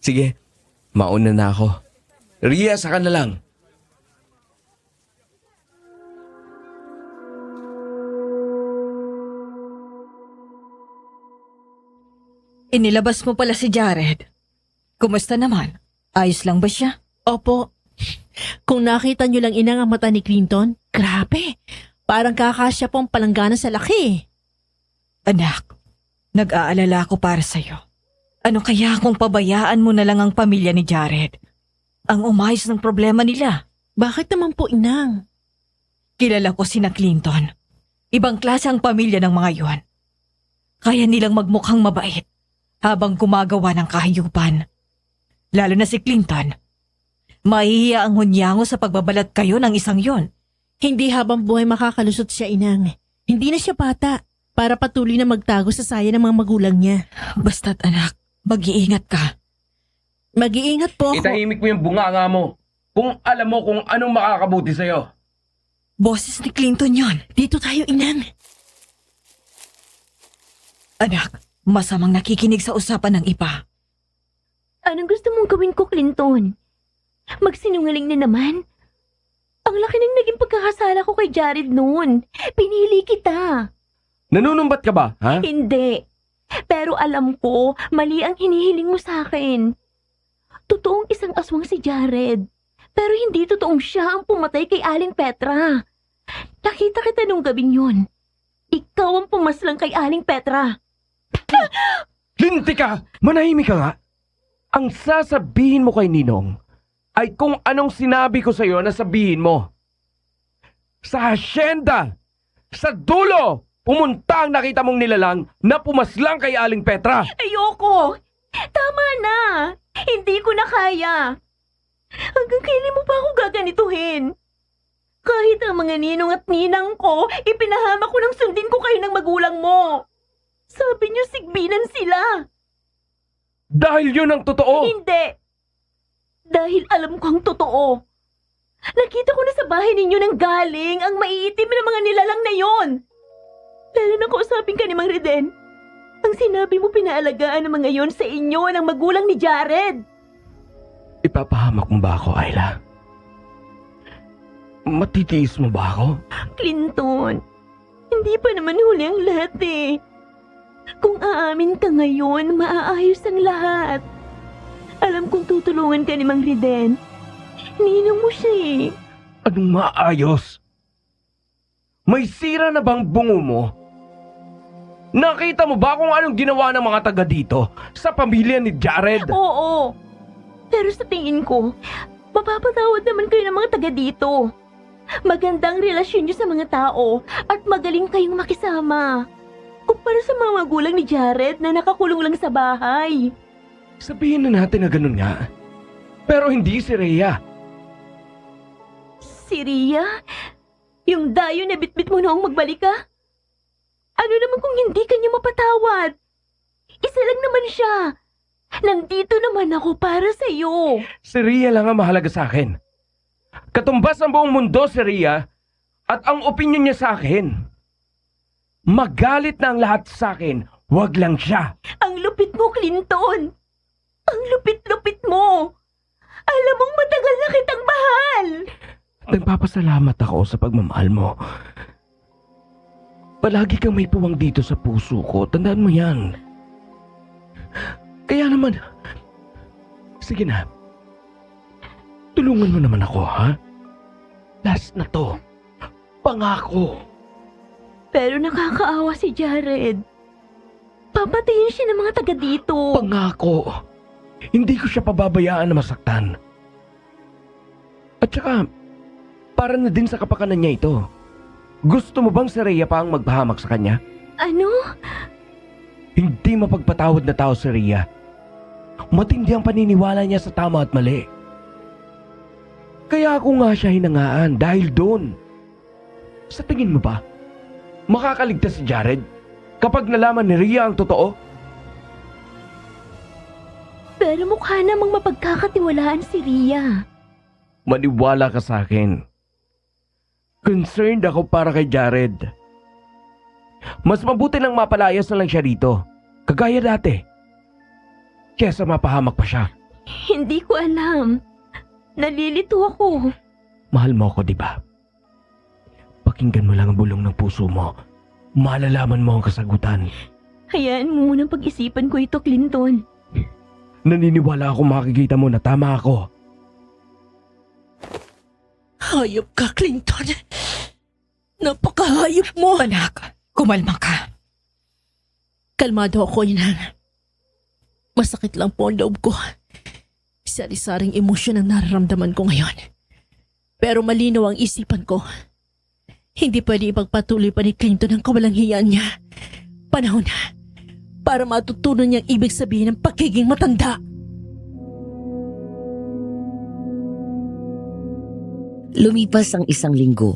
Speaker 5: Sige, mauna na ako. Rhea, saka na lang.
Speaker 4: Inilabas mo pala si Jared. Kumusta naman? Ayos lang ba siya?
Speaker 1: Opo. Kung nakita niyo lang inang ang mata ni Clinton, grabe. Parang kakasya pong palanggana sa laki.
Speaker 4: Anak, nag-aalala ako para sa'yo. Ano kaya kung pabayaan mo na lang ang pamilya ni Jared? Ang umayos ng problema nila.
Speaker 1: Bakit naman po, inang?
Speaker 4: Kilala ko sina Clinton. Ibang klase ang pamilya ng mga yon. Kaya nilang magmukhang mabait habang gumagawa ng kahayupan. Lalo na si Clinton. Mahihiya ang hunyango sa pagbabalat kayo ng isang yon.
Speaker 1: Hindi habang buhay makakalusot siya, inang. Hindi na siya bata para patuloy na magtago sa saya ng mga magulang niya.
Speaker 4: Basta't anak, mag-iingat ka.
Speaker 1: Mag-iingat po ako.
Speaker 8: Itahimik mo yung bunganga mo kung alam mo kung anong makakabuti sa'yo.
Speaker 4: Boses ni Clinton yon.
Speaker 1: Dito tayo, inang.
Speaker 4: Anak, masamang nakikinig sa usapan ng iba.
Speaker 3: Anong gusto mong gawin ko, Clinton? Magsinungaling na naman? Ang laki ng naging pagkakasala ko kay Jared noon. Pinili kita.
Speaker 8: Nanunumbat ka ba, ha?
Speaker 3: Hindi. Pero alam ko, mali ang hinihiling mo sa akin. Totoong isang aswang si Jared. Pero hindi totoong siya ang pumatay kay Aling Petra. Nakita kita nung gabing yun. Ikaw ang pumaslang kay Aling Petra.
Speaker 8: Linti ka! Manahimik ka nga! Ang sasabihin mo kay Ninong ay kung anong sinabi ko sa'yo na sabihin mo. Sa hasyenda! Sa dulo! Pumunta ang nakita mong nilalang na pumaslang kay Aling Petra!
Speaker 3: Ayoko! Tama na! Hindi ko na kaya! Hanggang kailan mo pa ako gaganituhin? Kahit ang mga ninong at ninang ko, ipinahama ko ng sundin ko kayo ng magulang mo. Sabi niyo sigbinan sila.
Speaker 8: Dahil yun ang totoo!
Speaker 3: Hindi! Dahil alam ko ang totoo. Nakita ko na sa bahay ninyo nang galing ang maiitim na mga nilalang na yon. Pero nakausapin ka ni Mang Reden. Ang sinabi mo pinaalagaan ng mga yon sa inyo ng magulang ni Jared.
Speaker 8: Ipapahamak mo ba ako, Ayla? Matitiis mo ba ako?
Speaker 3: Clinton, hindi pa naman huli ang lahat eh. Kung aamin ka ngayon, maaayos ang lahat. Alam kong tutulungan ka ni Mang Reden. Ninong mo siya eh.
Speaker 8: Anong maayos? May sira na bang bungo mo? Nakita mo ba kung anong ginawa ng mga taga dito sa pamilya ni Jared?
Speaker 3: Oo. Pero sa tingin ko, mapapatawad naman kayo ng mga taga dito. Magandang relasyon niyo sa mga tao at magaling kayong makisama. Kumpara sa mga magulang ni Jared na nakakulong lang sa bahay.
Speaker 8: Sabihin na natin na ganun nga. Pero hindi si Rhea.
Speaker 3: Si Rhea? Yung dayo na bitbit mo noong magbalik ka? Ano naman kung hindi kanya mapatawad? Isa lang naman siya. Nandito naman ako para sa iyo.
Speaker 8: Si Rhea lang ang mahalaga sa akin. Katumbas ang buong mundo si Rhea at ang opinion niya sa akin. Magalit na ang lahat sa akin, wag lang siya.
Speaker 3: Ang lupit mo, Clinton. Ang lupit-lupit mo. Alam mong matagal na kitang mahal.
Speaker 8: Nagpapasalamat ako sa pagmamahal mo. Palagi kang may puwang dito sa puso ko, tandaan mo yan. Kaya naman, sige na. Tulungan mo naman ako, ha? Last na to. Pangako.
Speaker 3: Pero nakakaawa si Jared. Papatayin siya ng mga taga dito.
Speaker 8: Pangako. Hindi ko siya pababayaan na masaktan. At saka, para na din sa kapakanan niya ito. Gusto mo bang si Rhea pa ang magpahamak sa kanya?
Speaker 3: Ano?
Speaker 8: Hindi mapagpatawad na tao si Rhea. Matindi ang paniniwala niya sa tama at mali. Kaya ako nga siya hinangaan dahil doon. Sa tingin mo ba, makakaligtas si Jared kapag nalaman ni Rhea ang totoo?
Speaker 3: Pero mukha namang mapagkakatiwalaan si Rhea.
Speaker 8: Maniwala ka sa akin. Concerned ako para kay Jared. Mas mabuti nang mapalayas na lang siya rito. Kagaya dati. Kesa mapahamak pa siya.
Speaker 3: Hindi ko alam. Nalilito ako.
Speaker 8: Mahal mo ako, di ba? Pakinggan mo lang ang bulong ng puso mo. Malalaman mo ang kasagutan.
Speaker 3: Hayaan mo munang pag-isipan ko ito, Clinton.
Speaker 8: Naniniwala ako makikita mo na tama ako.
Speaker 1: Hayop ka, Clinton. Napakahayop mo.
Speaker 4: Anak, kumalma ka.
Speaker 1: Kalmado ako, Inang. Masakit lang po ang loob ko. Sari-saring emosyon ang nararamdaman ko ngayon. Pero malinaw ang isipan ko. Hindi pwede ipagpatuloy pa ni Clinton ang kawalang hiya niya. Panahon na para matutunan niyang ibig sabihin ng pagiging matanda.
Speaker 6: Lumipas ang 1 linggo.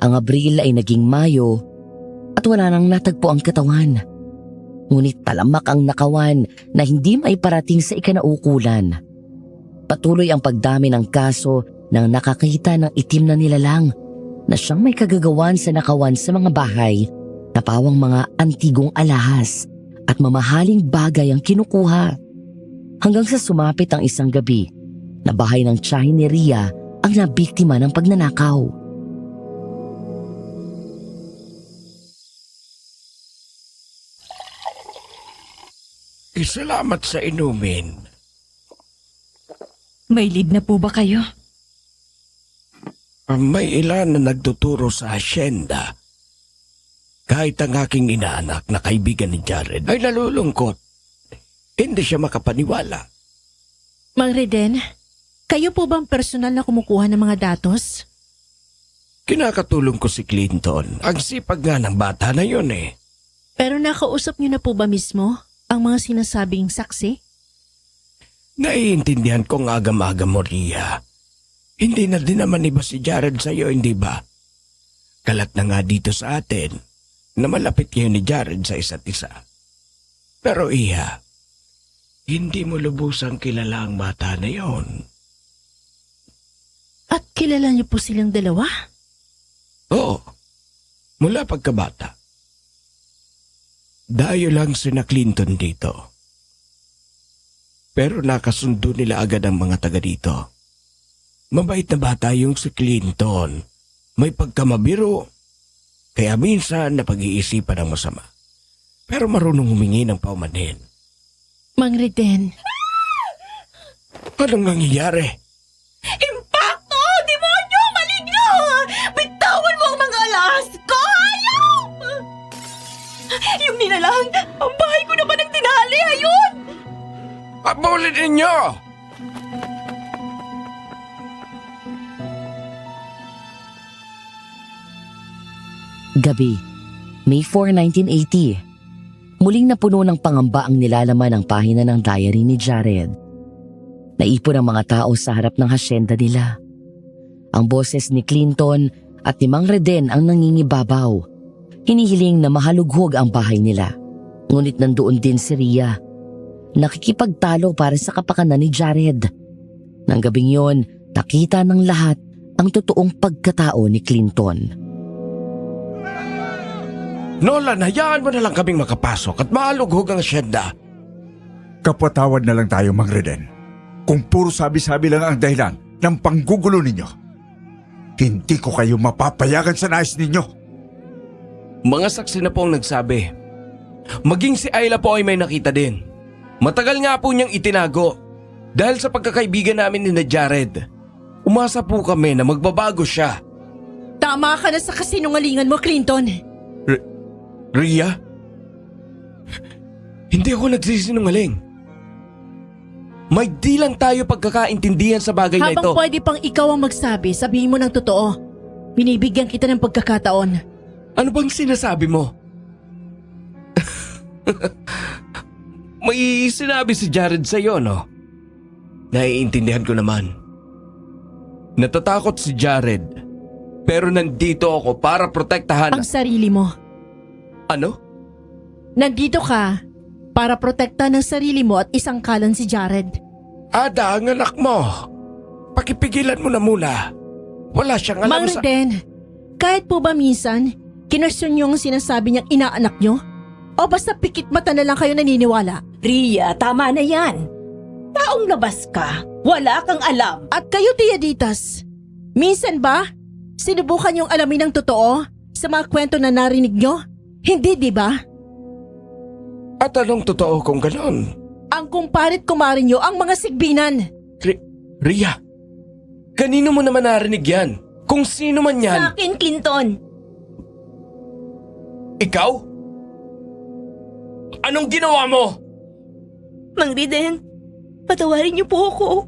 Speaker 6: Ang Abril ay naging Mayo at wala nang natagpo ang katawan. Ngunit talamak ang nakawan na hindi maiparating sa ikanaukulan. Patuloy ang pagdami ng kaso ng nakakita ng itim na nilalang na siyang may kagagawan sa nakawan sa mga bahay na pawang mga antigong alahas at mamahaling bagay ang kinukuha. Hanggang sa sumapit ang isang gabi na bahay ng tiyahin ni Rhea ang nabiktima ng pagnanakaw.
Speaker 5: Salamat sa inumin.
Speaker 4: May lead na po ba kayo?
Speaker 5: May ilan na nagtuturo sa asyenda. Kahit ang aking inaanak na kaibigan ni Jared ay nalulungkot. Hindi siya makapaniwala.
Speaker 1: Mang Reden, kayo po bang personal na kumukuha ng mga datos?
Speaker 5: Kinakatulong ko si Clinton. Ang sipag nga ng bata na yun eh.
Speaker 1: Pero nakausap niyo na po ba mismo ang mga sinasabing saksi?
Speaker 5: Naiintindihan kong agam-agam mo, Rhea. Hindi na din naman iba si Jared sa'yo, hindi ba? Kalat na nga dito sa atin na malapit kayo ni Jared sa isa't isa. Pero Iya, hindi mo lubusang kilala ang bata na yon.
Speaker 1: At kilala niyo po silang dalawa?
Speaker 5: Oo, mula pagkabata.
Speaker 8: Dayo lang sina Clinton dito. Pero nakasundo nila agad ang mga taga dito. Mabait na bata yung si Clinton. May pagkamabiro. Kaya minsan napag-iisipan ng masama. Pero marunong humingi ng paumanhin.
Speaker 1: Mang Reden,
Speaker 8: Anong nangyayari?
Speaker 3: Impacto! Demonyo! Maligno! Bitawan mo ang mga alas ko! Hayop! Yung nilalang, ang bahay ko naman ang tinali! Ayun!
Speaker 8: Abulin ninyo!
Speaker 6: Gabi, May 4, 1980. Muling napuno ng pangamba ang nilalaman ng pahina ng diary ni Jared. Naipon ang mga tao sa harap ng hasyenda nila. Ang boses ni Clinton at ni Mang Reden ang nangingibabaw. Hinihiling na mahalughog ang bahay nila. Ngunit nandoon din si Rhea. Nakikipagtalo para sa kapakanan ni Jared. Nang gabing yon, nakita ng lahat ang totoong pagkatao ni Clinton.
Speaker 8: Nolan, hayaan mo na lang kaming makapasok at mahalughog ang asyenda.
Speaker 7: Kapatawad na lang tayo, Mang Reden. Kung puro sabi-sabi lang ang dahilan ng panggugulo ninyo, hindi ko kayo mapapayagan sa nais ninyo.
Speaker 8: Mga saksi na po ang nagsabi. Maging si Ayla po ay may nakita din. Matagal nga po niyang itinago dahil sa pagkakaibigan namin ni Jared. Umasa po kami na magbabago siya.
Speaker 1: tama ka na sa kasinungalingan mo, Clinton.
Speaker 8: Rhea? Hindi ako nagsisinungaling. May di lang tayo pagkakaintindihan sa bagay na ito.
Speaker 1: Habang pwede pang ikaw ang magsabi, sabihin mo ng totoo. Binibigyan kita ng pagkakataon.
Speaker 8: Ano bang sinasabi mo? May sinabi si Jared sa'yo, no? Naiintindihan ko naman. Natatakot si Jared. Pero nandito ako para protektahan.
Speaker 1: Ang sarili mo.
Speaker 8: Ano?
Speaker 1: Nandito ka para protektahan ng sarili mo at isang kalan si Jared.
Speaker 8: Ada, ang anak mo. Pakipigilan mo na muna. Wala siyang alam
Speaker 1: Mang
Speaker 8: sa...
Speaker 1: Reden, kahit po ba minsan, kinwestiyon niyo ang sinasabi niyang inaanak niyo? O basta pikit mata na lang kayo naniniwala?
Speaker 3: Rhea, tama na yan. Taong labas ka. Wala kang alam.
Speaker 1: At kayo, Tia Ditas, minsan ba, sinubukan niyong alamin ang totoo sa mga kwento na narinig niyo? Hindi, di ba?
Speaker 8: At anong totoo kung ganon?
Speaker 1: Ang kumparit kumarin niyo ang mga sigbinan.
Speaker 8: Rhea, kanino mo naman narinig yan? Kung sino man
Speaker 3: Sa
Speaker 8: yan?
Speaker 3: akin, Clinton.
Speaker 8: Ikaw? Anong ginawa mo?
Speaker 3: Mang Reden, patawarin niyo po ako.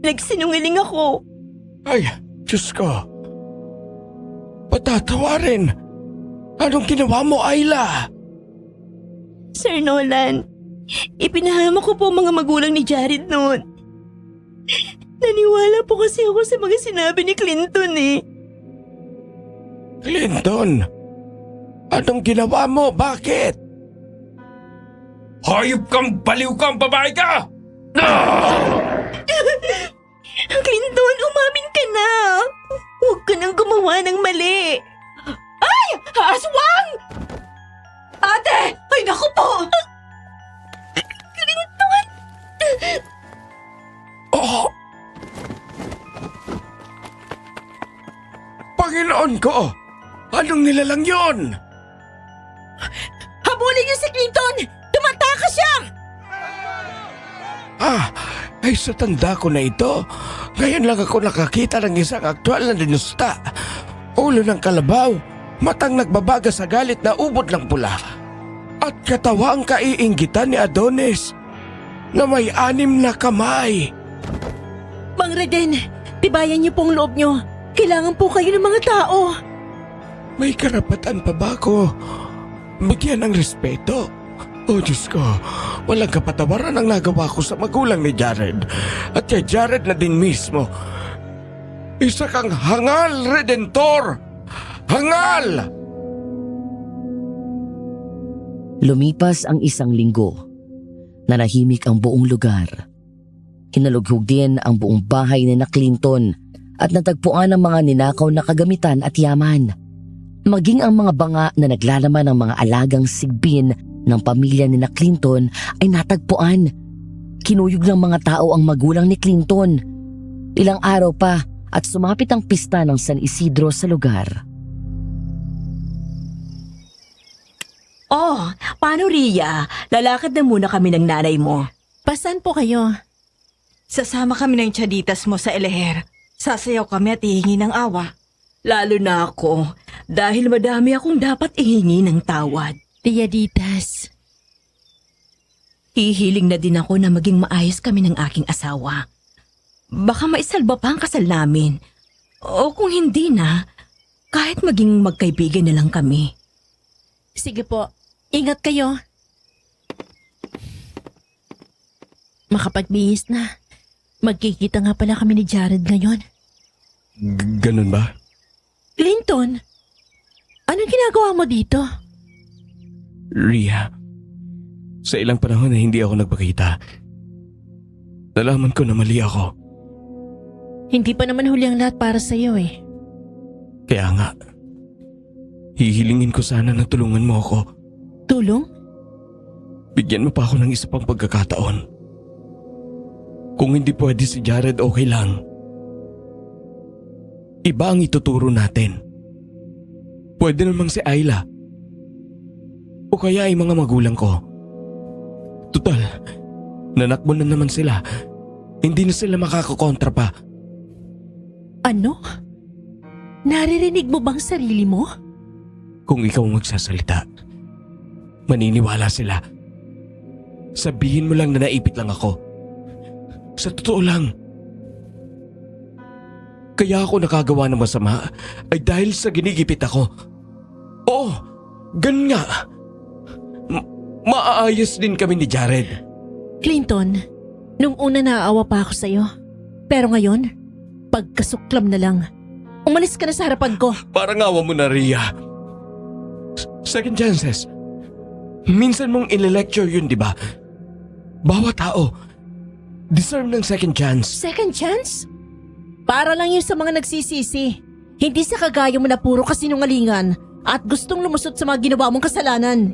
Speaker 3: Nagsinungaling ako.
Speaker 8: Ay, Diyos ko. Patatawarin. Anong ginawa mo, Ayla?
Speaker 3: Sir Nolan, ipinahama ko po mga magulang ni Jared noon. Naniwala po kasi ako sa mga sinabi ni Clinton eh.
Speaker 8: Clinton, anong ginawa mo? Bakit? Hayop kang baliw kang babae ka!
Speaker 3: Clinton, umamin ka na. Huwag ka nang gumawa ng mali. Ay! Aswang! Ate! Ay, naku po! Clinton!
Speaker 8: Oh! Panginoon ko! Anong nilalang yon?
Speaker 1: Habulin niyo si Clinton! Tumatakas siya!
Speaker 8: Ay sa tanda ko na ito. Ngayon lang ako nakakita ng isang aktwal na dinusta. Ulo ng kalabaw, matang nagbabaga sa galit na ubod ng pula. At katawang kaiinggitan ni Adonis na may 6 na kamay.
Speaker 1: Mang Reden, tibayan niyo pong loob niyo. Kailangan po kayo ng mga tao.
Speaker 8: May karapatan pa ba ako bigyan ng respeto? Oh Diyos ko, walang kapatawaran ang nagawa ko sa magulang ni Jared at kay Jared na din mismo. Isa kang hangal, Redentor! Hangal!
Speaker 6: Lumipas ang 1 linggo. Nanahimik ang buong lugar. Kinalughog din ang buong bahay ni na Clinton at natagpuan ang mga ninakaw na kagamitan at yaman. Maging ang mga banga na naglalaman ng mga alagang sigbin ng pamilya ni na Clinton ay natagpuan. Kinuyog ng mga tao ang magulang ni Clinton. Ilang araw pa at sumapit ang pista ng San Isidro sa lugar.
Speaker 3: Oh, paano Ria? Lalakad na muna kami ng nanay mo.
Speaker 1: Pasan po kayo?
Speaker 4: Sasama kami ng tiyaditas mo sa Eleher. Sasayaw kami at hihingi ng awa.
Speaker 3: Lalo na ako, dahil madami akong dapat ihingi ng tawad.
Speaker 1: Tiyaditas.
Speaker 3: Hihiling na din ako na maging maayos kami ng aking asawa. Baka maisalba pa ang kasal namin. O kung hindi na, kahit maging magkaibigan na lang kami.
Speaker 1: Sige po, ingat kayo. Makapagbihis na. Magkikita nga pala kami ni Jared ngayon.
Speaker 5: Ganun ba?
Speaker 1: Clinton, anong ginagawa mo dito?
Speaker 5: Ria, sa ilang panahon na hindi ako nagpakita, nalaman ko na mali ako.
Speaker 1: Hindi pa naman huli ang lahat para sa'yo eh.
Speaker 5: Kaya nga, hihilingin ko sana na tulungan mo ako.
Speaker 1: Tulong?
Speaker 5: Bigyan mo pa ako ng isa pang pagkakataon. Kung hindi pwede si Jared, okay lang. Iba ang ituturo natin. Pwede namang si Ayla. O kaya ay mga magulang ko. Tutal, nanakbo na naman sila. Hindi na sila makakakontra pa.
Speaker 1: Ano? Naririnig mo bang sarili mo?
Speaker 5: Kung ikaw ang magsasalita, maniniwala sila. Sabihin mo lang na naipit lang ako. Sa totoo lang. Kaya ako nakagawa ng masama ay dahil sa ginigipit ako. Oo, ganun nga. Maaayos din kami ni Jared.
Speaker 1: Clinton, nung una naaawa pa ako sa'yo. Pero ngayon, pagkasuklam na lang. Umalis ka na sa harapan ko.
Speaker 5: Parang awa mo na, Ria. Second chances. Minsan mong inilecture yun, di ba? Bawat tao deserve ng second chance.
Speaker 1: Second chance? Para lang yun sa mga nagsisisi. Hindi sa kagaya mo na puro kasinungalingan at gustong lumusot sa mga ginawa mong kasalanan.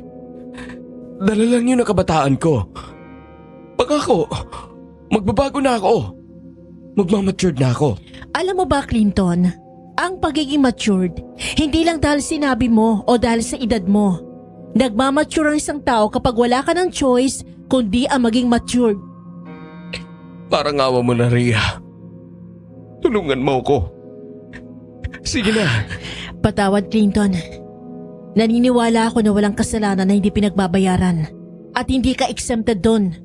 Speaker 5: Dala lang yun ang kabataan ko. Pag ako, magbabago na ako. Magmamatured na ako.
Speaker 1: Alam mo ba, Clinton, ang pagiging matured, hindi lang dahil sinabi mo o dahil sa edad mo. Nagmamature ang isang tao kapag wala ka ng choice kundi ang maging matured.
Speaker 5: Parang awa mo na, Ria. Tulungan mo ko. Sige na.
Speaker 1: Patawad, Clinton. Naniniwala ako na walang kasalanan na hindi pinagbabayaran at hindi ka exempted doon.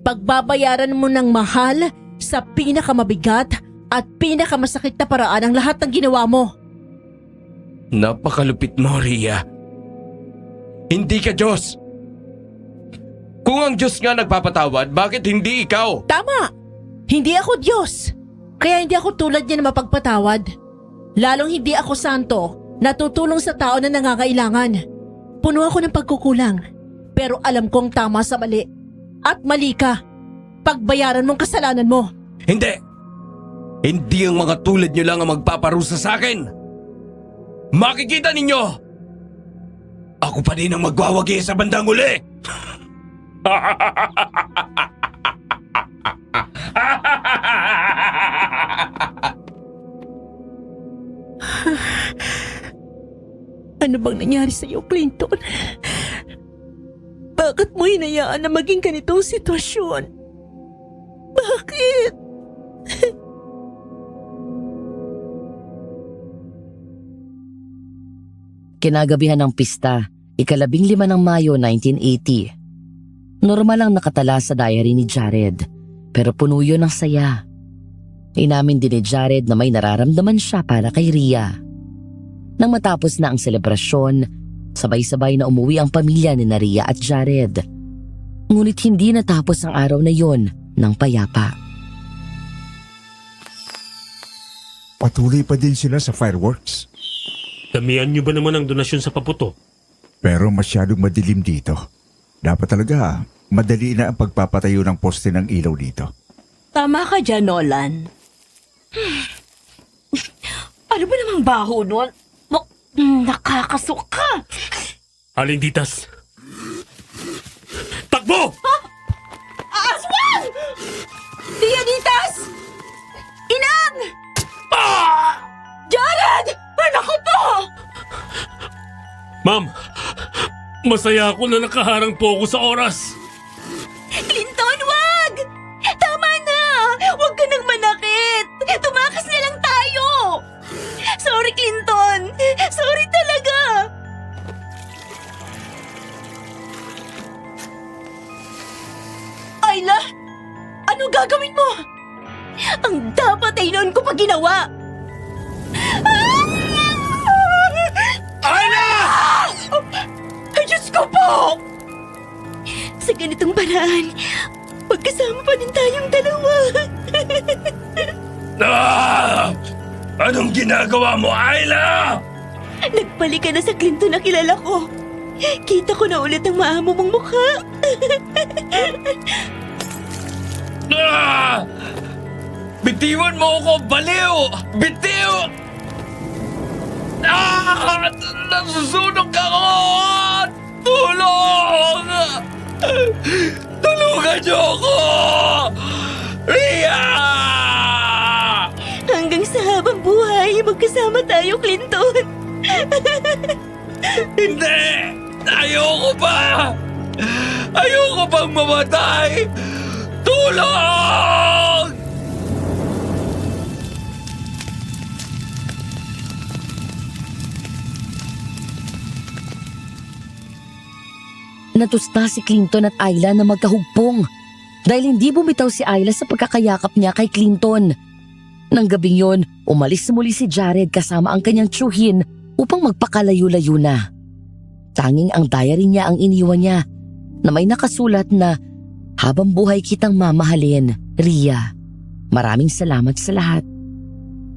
Speaker 1: Pagbabayaran mo ng mahal sa pinakamabigat at pinakamasakit na paraan ang lahat ng ginawa mo.
Speaker 5: Napakalupit mo, Ria. Hindi ka Diyos. Kung ang Diyos nga nagpapatawad, bakit hindi ikaw?
Speaker 1: Tama! Hindi ako Diyos. Kaya hindi ako tulad niya na mapagpatawad. Lalong hindi ako santo na tutulong sa tao na nangangailangan. Puno ako ng pagkukulang. Pero alam kong tama sa mali. At mali ka. Pagbayaran mong kasalanan mo.
Speaker 5: Hindi! Hindi ang mga tulad niyo lang ang magpaparusa sa akin. Makikita ninyo! Ako pa din ang magwawagi sa bandang uli!
Speaker 1: Ano bang nangyari sa iyo, Clinton? Bakit mo hinayaan na maging ganitong sitwasyon? Bakit?
Speaker 6: Kinagabihan ng pista, 15 ng Mayo 1980. Normal ang nakatala sa diary ni Jared, pero puno yun ng saya. Inamin din ni Jared na may nararamdaman siya para kay Ria. Nang matapos na ang selebrasyon, sabay-sabay na umuwi ang pamilya ni Ria at Jared. Ngunit hindi natapos ang araw na yon ng payapa.
Speaker 7: Patuloy pa din sila sa fireworks.
Speaker 2: Damihan niyo ba naman ang donasyon sa paputo?
Speaker 7: Pero masyadong madilim dito. Dapat talaga, madali na ang pagpapatayo ng poste ng ilaw dito.
Speaker 3: Tama ka dyan, Nolan. Ano ba namang baho nun? Nakakasuka!
Speaker 2: Aling Ditas. Takbo!
Speaker 3: Aswang! Dianitas! Inang! Jared! Anak ko po!
Speaker 2: Ma'am, masaya ako na nakaharang po ako sa oras.
Speaker 3: Clinton, wag! Tama na! Huwag ka nang manakit! Tumakas na lang tayo! Sorry, Clinton! Sorry talaga! Ayla! Ano gagawin mo? Ang dapat ay noon ko pa ginawa!
Speaker 2: Ayla!
Speaker 3: Ay, Diyos ko po! Sa ganitong paraan, magkasama pa din tayong dalawa.
Speaker 2: Anong ginagawa mo, Ayla?
Speaker 3: Nagbalik ka na sa Clinton na kilala ko. Kita ko na ulit ang maamo mong mukha.
Speaker 5: Bitiwan mo ako, baliw! Bitiw! Nasusunog ako! Tulong! Tulungan niyo ako! Ria!
Speaker 3: Hanggang sa habang buhay, magkasama tayo, Clinton.
Speaker 5: Hindi! Ayoko pa! Ayoko pang mamatay! Tulong!
Speaker 6: Natusta si Clinton at Ayla na magkahugpong dahil hindi bumitaw si Ayla sa pagkakayakap niya kay Clinton. Nang gabing yon, umalis muli si Jared kasama ang kanyang tiyuhin upang magpakalayo-layo na. Tanging ang diary niya ang iniwan niya na may nakasulat na, "Habang buhay kitang mamahalin, Ria. Maraming salamat sa lahat."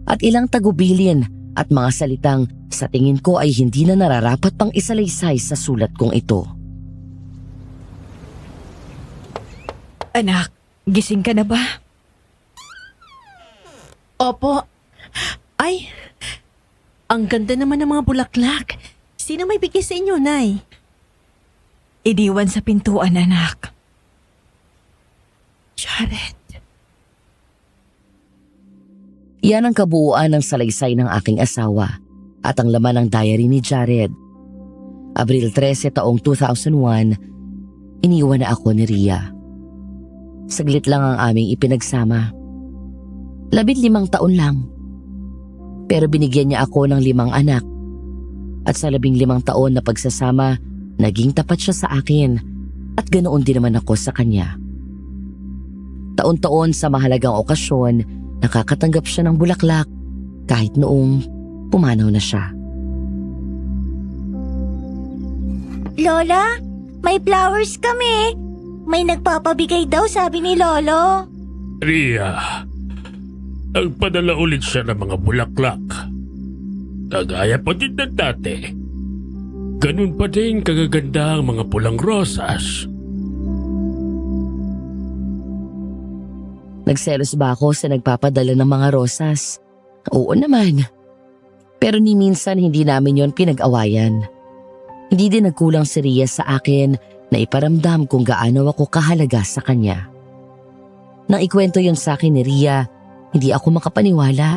Speaker 6: At ilang tagubilin at mga salitang sa tingin ko ay hindi na nararapat pang isalaysay sa sulat kong ito.
Speaker 4: Anak, gising ka na ba?
Speaker 1: Opo. Ay, ang ganda naman ng mga bulaklak. Sino may bigay sa inyo, Nay?
Speaker 4: Iniwan sa pintuan, anak.
Speaker 1: Jared.
Speaker 6: Yan ang kabuuan ng salaysay ng aking asawa at ang laman ng diary ni Jared. Abril 13 taong 2001, iniwan na ako ni Ria. Saglit lang ang aming ipinagsama. 15 taon lang. Pero binigyan niya ako ng 5 anak. At sa 15 taon na pagsasama, naging tapat siya sa akin at ganoon din naman ako sa kanya. Taon-taon sa mahalagang okasyon, nakakatanggap siya ng bulaklak kahit noong pumanaw na siya.
Speaker 3: Lola, may flowers kami. May nagpapabigay daw, sabi ni Lolo.
Speaker 2: Ria, nagpadala ulit siya ng mga bulaklak. Kagaya pa din ng dati. Ganun pa din kagaganda ang mga pulang rosas.
Speaker 6: Nagselos ba ako sa nagpapadala ng mga rosas? Oo naman. Pero ni minsan hindi namin yon pinag-awayan. Hindi din nagkulang si Ria sa akin na iparamdam kung gaano ako kahalaga sa kanya. Nang ikwento yon sa akin ni Ria, hindi ako makapaniwala.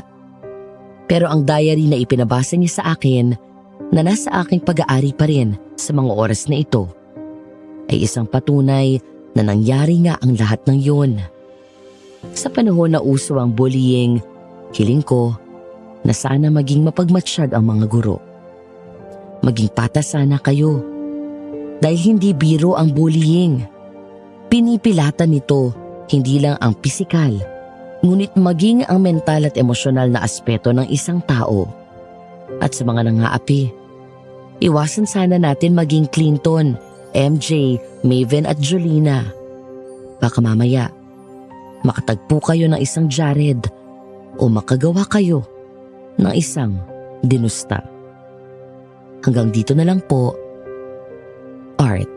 Speaker 6: Pero ang diary na ipinabasa niya sa akin na nasa aking pag-aari pa rin sa mga oras na ito ay isang patunay na nangyari nga ang lahat ng yun. Sa panahon na uso ang bullying, hiling ko na sana maging mapagmatsyag ang mga guro. Maging patas sana kayo. Dahil hindi biro ang bullying. Pinipilatan nito hindi lang ang pisikal, ngunit maging ang mental at emosyonal na aspeto ng isang tao. At sa mga nangaapi, iwasan sana natin maging Clinton, MJ, Maven at Jolina. Baka mamaya, makatagpo kayo ng isang Jared o makagawa kayo ng isang Dinusta. Hanggang dito na lang po, Art.